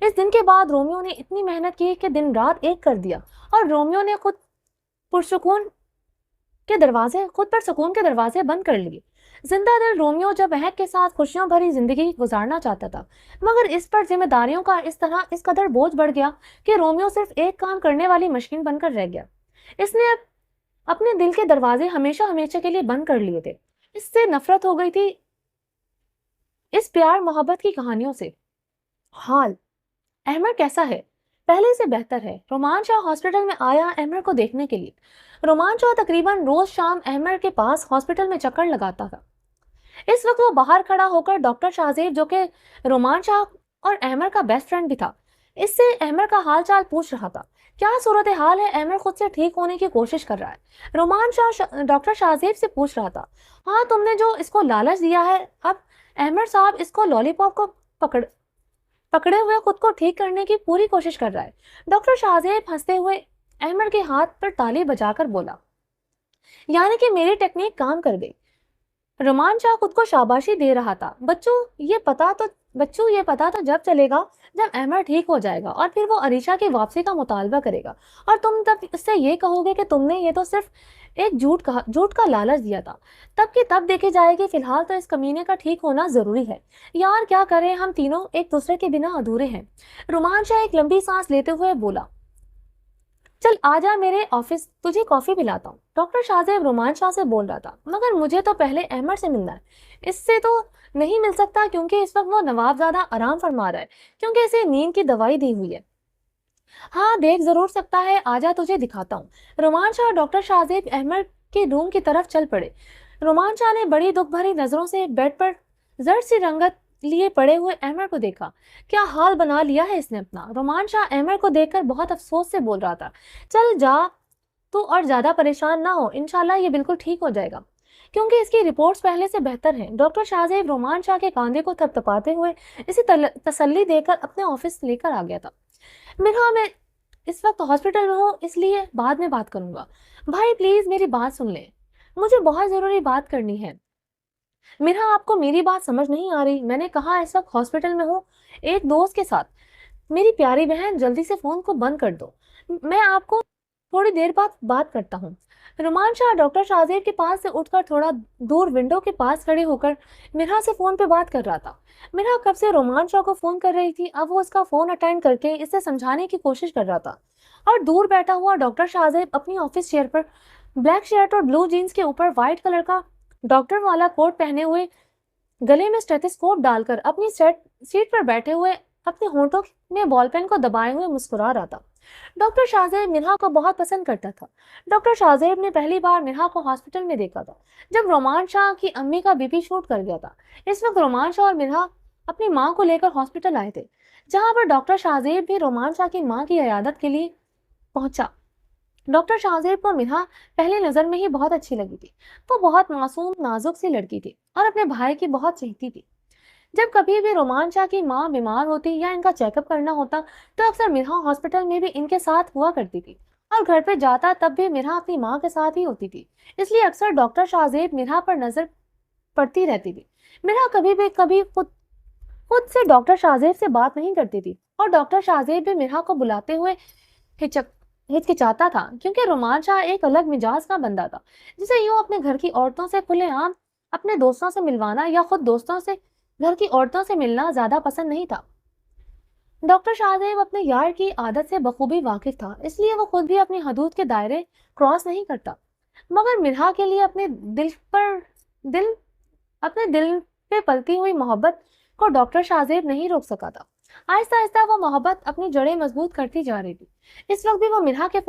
इस दिन के बाद रोमियो ने इतनी मेहनत की कि दिन रात एक कर दिया और रोमियो ने खुद पर सुकून के दरवाजे बंद कर लिए। जिंदा दिल रोमियो जब महक के साथ खुशियों भरी जिंदगी गुजारना चाहता था, मगर इस पर जिम्मेदारियों का इस कदर बोझ बढ़ गया कि रोमियो सिर्फ एक काम करने वाली मशीन बनकर रह गया। इसने अपने दिल के दरवाजे हमेशा हमेशा के लिए बंद कर लिए थे। इससे नफरत हो गई थी, इस प्यार मोहब्बत की कहानियों से। हाल अहमद कैसा है? पहले से बेहतर है। रोमान शाह हॉस्पिटल में आया अहमद को देखने के लिए। रोमान शाह तकरीबन रोज शाम अहमद के पास हॉस्पिटल में चक्कर लगाता था। इस वक्त वो बाहर खड़ा होकर डॉक्टर शाहजेब, जो कि रोमान शाह और अहमद का बेस्ट फ्रेंड भी था, इससे अहमद का हाल चाल पूछ रहा था। क्या सूरत हाल है? अहमद खुद से ठीक होने की कोशिश कर रहा है। रोमान शाह डॉक्टर शाहजेब से पूछ रहा था। हाँ, तुमने जो इसको लालच दिया है, अब अहमद साहब इसको लॉलीपॉप को पकड़े हुए खुद को ठीक करने की पूरी कोशिश कर रहा है। डॉक्टर शाहजेब हंसते हुए अहमद के हाथ पर ताली बजाकर बोला, यानी कि मेरी टेक्निक काम कर गई। रोमान शाह खुद को शाबाशी दे रहा था। बच्चों ये पता तो जब चलेगा जब अहमद ठीक हो जाएगा और फिर वो अरीशा की वापसी का मुतालबा करेगा और तुम तब इससे ये कहोगे कि तुमने ये तो सिर्फ एक झूठ का लालच दिया था। तब की तब देखी जाएगी। फिलहाल तो इस कमीने का ठीक होना जरूरी है। यार क्या करें, हम तीनों एक दूसरे के बिना अधूरे हैं। रोमान शाह एक लंबी सांस लेते हुए बोला, चल आजा मेरे ऑफिस, तुझे कॉफी पिलाता हूँ। डॉक्टर शाहजेब रोमान शाह से बोल रहा था, मगर मुझे तो पहले अहमद से मिलना है। इससे तो नहीं मिल सकता क्योंकि इस वक्त वो नवाबजादा आराम फरमा रहा है, क्योंकि इसे नींद की दवाई दी हुई है। हाँ देख जरूर सकता है, आजा तुझे दिखाता हूँ। रोमान शाह और डॉक्टर शाहजेब अहमद के रूम की तरफ चल पड़े। रोमान शाह ने बड़ी दुख भरी नजरों से बेड पर जर्द सी रंगत लिए पड़े हुए अहमद को देखा। क्या हाल बना लिया है इसने अपना। रोमान शाह अहमद को देखकर बहुत अफसोस से बोल रहा था, चल जा तू और ज्यादा परेशान ना हो, इंशाल्लाह ये बिल्कुल ठीक हो जाएगा, क्योंकि इसकी रिपोर्ट्स पहले से बेहतर हैं। डॉक्टर शाहजेब रोमान शाह के कांधे को थपथपाते हुए इसे तसल्ली देकर अपने ऑफिस लेकर आ गया था। मिर्हा, मैं इस वक्त हॉस्पिटल में हूँ, इसलिए बाद में बात करूंगा। भाई प्लीज मेरी बात सुन ले, मुझे बहुत जरूरी बात करनी है। मिर्हा, आपको मेरी बात समझ नहीं आ रही। मैंने कहा इस वक्त हॉस्पिटल में हूँ एक दोस्त के साथ। मेरी प्यारी बहन, जल्दी से फोन को बंद कर दो, मैं आपको थोड़ी देर बाद बात करता हूँ। रोमान शाह डॉक्टर शाहजेब के पास से उठकर थोड़ा दूर विंडो के पास खड़े होकर मिर्हा से फोन पे बात कर रहा था। मिर्हा कब से रोमान शाह को फोन कर रही थी, अब वो उसका फोन अटेंड करके इसे समझाने की कोशिश कर रहा था। और दूर बैठा हुआ डॉक्टर शाहजेब अपनी ऑफिस चेयर पर ब्लैक शर्ट और ब्लू जीन्स के ऊपर व्हाइट कलर का डॉक्टर वाला कोट पहने हुए, गले में स्टेथोस्कोप डालकर अपनी सीट पर बैठे हुए अपने होंठों में बॉल पेन को दबाए हुए मुस्कुरा रहा था। डॉक्टर शाहजेब मिर्हा को बहुत पसंद करता था। डॉक्टर शाहजेब ने पहली बार मिर्हा को हॉस्पिटल में देखा था जब रोमान शाह की अम्मी का बीपी शूट कर गया था। इस वक्त रोमान शाह और मिर्हा अपनी माँ को लेकर हॉस्पिटल आए थे, जहाँ पर डॉक्टर शाहजेब भी रोमान शाह की माँ की इयादत के लिए पहुंचा। डॉक्टर शाहजेब को मिर्हा पहली नजर में ही बहुत अच्छी लगी थी। वो बहुत मासूम नाजुक सी लड़की थी और अपने भाई की बहुत चाहती थी। जब कभी भी रोमान शाह की माँ बीमार होती या इनका चेकअप करना होता तो अक्सर मिर्हा हॉस्पिटल में भी इनके साथ हुआ करती थी और घर पे जाता तब भी मिरा अपनी माँ के साथ ही होती थी, इसलिए अक्सर डॉक्टर शाहजेब मिरा पर नजर पड़ती रहती थी। मिरा कभी भी कभी खुद खुद से डॉक्टर शाहजेब से बात नहीं करती थी, और डॉक्टर शाहजेब भी मिरा को बुलाते हुए हिचक हिचकिचाता था, क्योंकि रोमान शाह एक अलग मिजाज का बंदा था, जिसे यूं अपने घर की औरतों से खुलेआम अपने दोस्तों से मिलवाना या खुद दोस्तों से घर की औरतों से मिलना ज्यादा पसंद नहीं था। डॉक्टर शाहजेब अपने यार की आदत से बखूबी वाकिफ था, इसलिए वो खुद भी अपनी हदूद के दायरे क्रॉस नहीं करता। मगर मिरहा के लिए दिल अपने दिल पे पलती हुई मोहब्बत को डॉक्टर शाहजेब नहीं रोक सका था। आहिस्ता आहिस्ता वो मोहब्बत अपनी जड़ें मजबूत करती जा रही थी। इस वक्त भी वो मिरहा के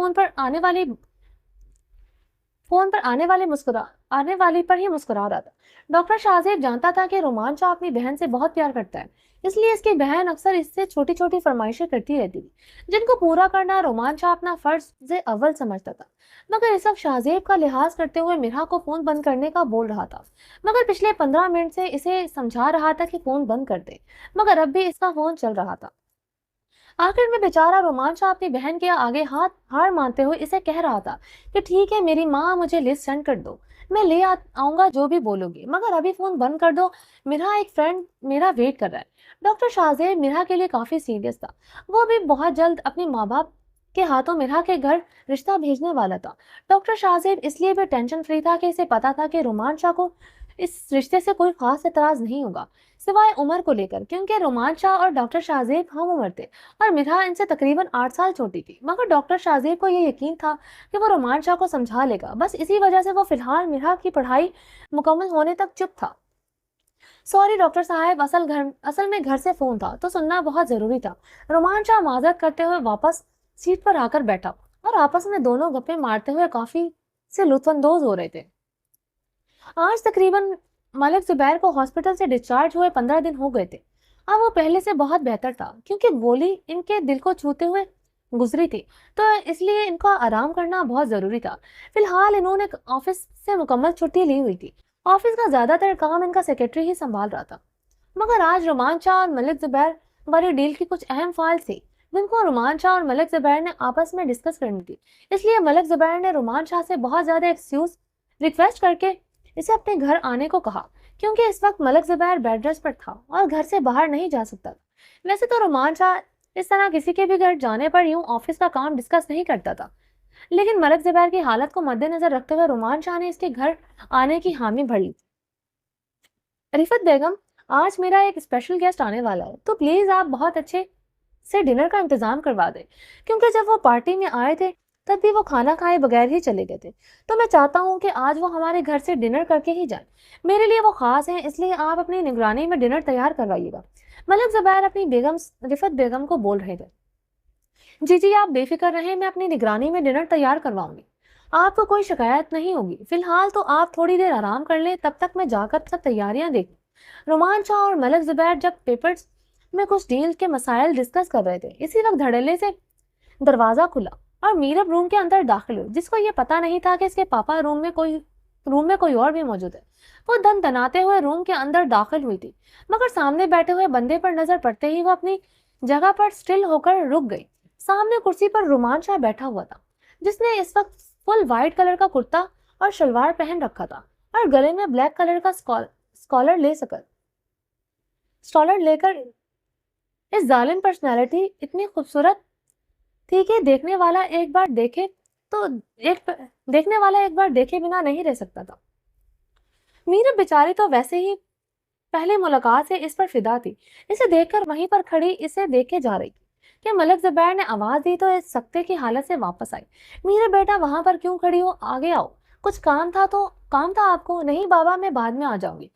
आने वाली पर ही मुस्कुरा रहा था। डॉक्टर शाहजेब जानता था कि रोमान शाह अपनी बहन से बहुत प्यार करता है, इसलिए इसकी बहन अक्सर इससे छोटी छोटी फरमाइशें करती रहती थी, जिनको पूरा करना रोमान शाह अपना फर्ज से अव्वल समझता था। मगर इस वक्त शाहजेब का लिहाज करते हुए मिरहा को फोन बंद करने का बोल रहा था। मगर पिछले 15 मिनट से इसे समझा रहा था कि फोन बंद कर दे, मगर अब भी इसका फोन चल रहा था। आखिर में बेचारा रोमान शाह अपनी बहन के आगे हार मानते हुए इसे कह रहा था कि ठीक है मेरी माँ, मुझे लिस्ट सेंड कर दो, मैं आऊंगा जो भी बोलोगी, मगर अभी फोन बंद कर दो, मेरा एक फ्रेंड मेरा वेट कर रहा है। डॉक्टर शाहजेब मिरा के लिए काफी सीरियस था। वो भी बहुत जल्द अपने माँ बाप के हाथों मिरा के घर रिश्ता भेजने वाला था। डॉक्टर शाहजेब इसलिए भी टेंशन फ्री था कि इसे पता था कि रोमान शाह को इस रिश्ते से कोई खास एतराज नहीं होगा, सिवाय उम्र को लेकर, क्योंकि रोमान शाह और डॉक्टर शाहजेब हम उम्र थे और मिरा इनसे तकरीबन 8 साल छोटी थी। मगर डॉक्टर शाहजेब को यह यकीन था कि वो रोमान शाह को समझा लेगा। बस इसी वजह से वो फिलहाल मिरा की पढ़ाई मुकम्मल होने तक चुप था। सॉरी डॉक्टर साहब, असल में घर से फोन था तो सुनना बहुत जरूरी था। रोमान शाह माजरत करते हुए वापस सीट पर आकर बैठा और आपस में दोनों गप्पे मारते हुए काफी से लुत्फानंदोज हो रहे थे। आज तकरीबन मलिक जुबैर को हॉस्पिटल से डिस्चार्ज हुए 15 दिन हो गए थे। अब वो पहले से बहुत बेहतर था, क्योंकि गोली इनके दिल को छूते हुए गुजरी थी, तो इसलिए इनका आराम करना बहुत जरूरी था। फिलहाल इन्होंने ऑफिस से मुकम्मल छुट्टी ली हुई थी। ऑफिस का ज्यादातर काम इनका सेक्रेटरी ही संभाल रहा था। मगर आज रोमान शाह और मलिक जुबैर वाली डील की कुछ अहम फाइल थी, जिनको रोमान शाह और मलिक जुबैर ने आपस में डिस्कस करनी थी। इसलिए मलिक जुबैर ने रोमान शाह से बहुत ज्यादा एक्सक्यूज रिक्वेस्ट करके इसे अपने घर आने को कहा, क्योंकि इस वक्त मलिक जुबैर बेड रेस्ट पर था और घर से बाहर नहीं जा सकता था। वैसे तो रोमान शाह इस तरह किसी के भी घर जाने पर यूं ऑफिस का काम डिस्कस नहीं करता था, लेकिन मलिक जुबैर की हालत को मद्देनजर रखते हुए रोमान शाह ने इसके घर आने की हामी भर ली। रिफत बेगम, आज मेरा एक स्पेशल गेस्ट आने वाला है, तो प्लीज आप बहुत अच्छे से डिनर का इंतजाम करवा दें, क्योंकि जब वो पार्टी में आए थे तब भी वो खाना खाए बगैर ही चले गए थे। तो मैं चाहता हूँ कि आज वो हमारे घर से डिनर करके ही जाए। मेरे लिए वो खास हैं, इसलिए आप अपनी निगरानी में डिनर तैयार करवाइएगा। मलिक जुबैर अपनी बेगम रिफत बेगम को बोल रहे थे। जी जी, आप बेफिक्र रहें, मैं अपनी निगरानी में डिनर तैयार करवाऊंगी, आपको कोई शिकायत नहीं होगी। फिलहाल तो आप थोड़ी देर आराम कर लें, तब तक मैं जाकर सब तैयारियां देख। रोमान शाह और मलिक जुबैर जब पेपर्स में कुछ डील के मसाइल डिस्कस कर रहे थे, इसी वक्त धड़ल्ले से दरवाजा खुला और मीरब रूम के अंदर दाखिल हुई, जिसको ये पता नहीं था कि इसके पापा रूम में कोई और भी मौजूद है। वो दन दनाते हुए रूम के अंदर दाखिल हुई थी, मगर सामने बैठे हुए बंदे पर नजर पड़ते ही वो अपनी जगह पर स्टिल होकर रुक गई। सामने कुर्सी पर रोमान शाह बैठा हुआ था, जिसने इस वक्त फुल व्हाइट कलर का कुर्ता और शलवार पहन रखा था और गले में ब्लैक कलर का स्कॉलर लेकर इस जालिम पर्सनैलिटी इतनी खूबसूरत थी कि देखने वाला एक बार देखे बिना नहीं रह सकता था। मीरा बेचारी तो वैसे ही पहले मुलाकात से इस पर फिदा थी। इसे देखकर वहीं पर खड़ी इसे देखे जा रही थी कि मलिक जुबैर ने आवाज दी तो इस सकते की हालत से वापस आई। मीरा बेटा, वहां पर क्यों खड़ी हो, आगे आओ, कुछ काम था आपको? नहीं बाबा, मैं बाद में आ जाऊंगी,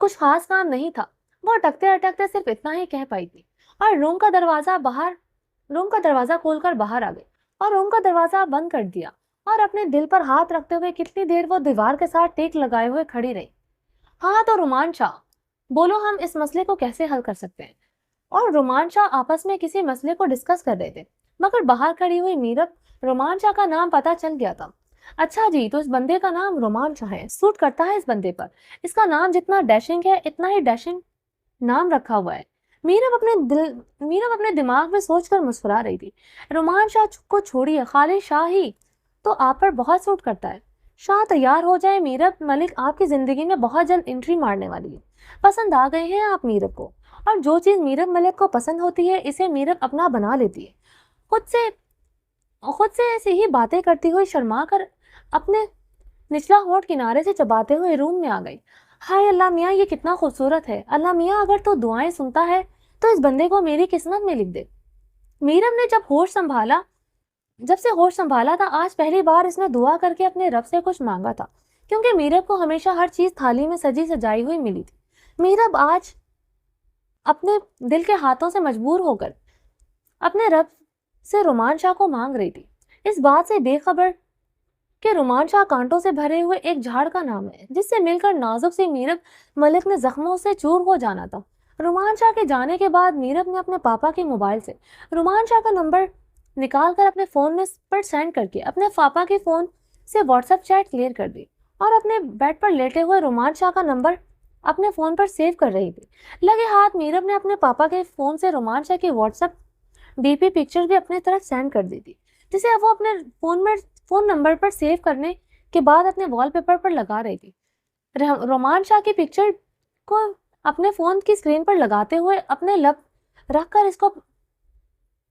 कुछ खास काम नहीं था, वो अटकते अटकते सिर्फ इतना ही कह पाई थी। और रूम का दरवाजा खोलकर बाहर आ गई और रूम का दरवाजा बंद कर दिया और अपने दिल पर हाथ रखते हुए कितनी देर वो दीवार के साथ टेक लगाए हुए खड़ी रही। हाँ तो रोमान शाह, बोलो हम इस मसले को कैसे हल कर सकते हैं? और रोमान शाह आपस में किसी मसले को डिस्कस कर रहे थे, मगर बाहर खड़ी हुई मीरब रोमान शाह का नाम पता चल गया था। अच्छा जी, तो इस बंदे का नाम रोमान शाह है, सूट करता है इस बंदे पर। इसका नाम जितना डैशिंग है, इतना ही डैशिंग नाम रखा हुआ है। मीरब अपने दिमाग में सोचकर मुस्कुरा रही थी। रोमान शाह को छोड़िए, खालिद शाह ही तो आप पर बहुत सूट करता है। शाह तैयार हो जाए, मीरब मलिक आपकी जिंदगी में बहुत जल्द एंट्री मारने वाली है। पसंद आ गए हैं आप मीरब को, और जो चीज मीरब मलिक को पसंद होती है इसे मीरब अपना बना लेती है। खुद से ऐसी ही बातें करती हुई शर्मा कर अपने निचला होठ किनारे से चबाते हुए रूम में आ गई। हाय अल्लाह मियाँ, ये कितना खूबसूरत है। अल्लाह मियाँ, अगर तो दुआएं सुनता है तो इस बंदे को मेरी किस्मत में लिख दे। मीरब ने जब से होश संभाला था, आज पहली बार इसने दुआ करके अपने रब से कुछ मांगा था, क्योंकि मीरब को हमेशा हर चीज थाली में सजी सजाई हुई मिली थी। मीरब आज अपने दिल के हाथों से मजबूर होकर अपने रब से रोमान शाह को मांग रही थी, इस बात से बेखबर कि रोमान शाह कांटों से भरे हुए एक झाड़ का नाम है, जिससे मिलकर नाजुक से मीरब मलिक ने जख्मों से चूर हो जाना था। रोमान शाह के जाने के बाद मीरब ने अपने पापा के मोबाइल से रोमान शाह का नंबर निकाल कर अपने फोन में पर सेंड करके अपने पापा के फोन से व्हाट्सएप चैट क्लियर कर दी, और अपने बेड पर लेटे हुए रोमान शाह का नंबर अपने फोन पर सेव कर रही थी। लगे हाथ मीरब ने अपने पापा के फोन से रोमान शाह की व्हाट्सएप डीपी पिक्चर भी अपनी तरफ सेंड कर दी थी, जिसे वो अपने फोन नंबर पर सेव करने के बाद अपने वॉलपेपर पर लगा रही थी। रोमान शाह की पिक्चर को अपने फोन की स्क्रीन पर लगाते हुए अपने लब रखकर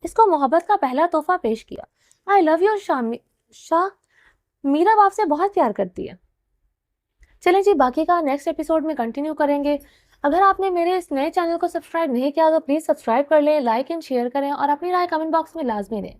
इसको मोहब्बत का पहला तोहफा पेश किया। I love you Shah, Meerab आपसे बहुत प्यार करती है। चलें जी, बाकी का नेक्स्ट एपिसोड में कंटिन्यू करेंगे। अगर आपने मेरे इस नए चैनल को सब्सक्राइब नहीं किया तो प्लीज़ सब्सक्राइब कर लें, लाइक एंड शेयर करें और अपनी राय कमेंट बॉक्स में लाजमी दें।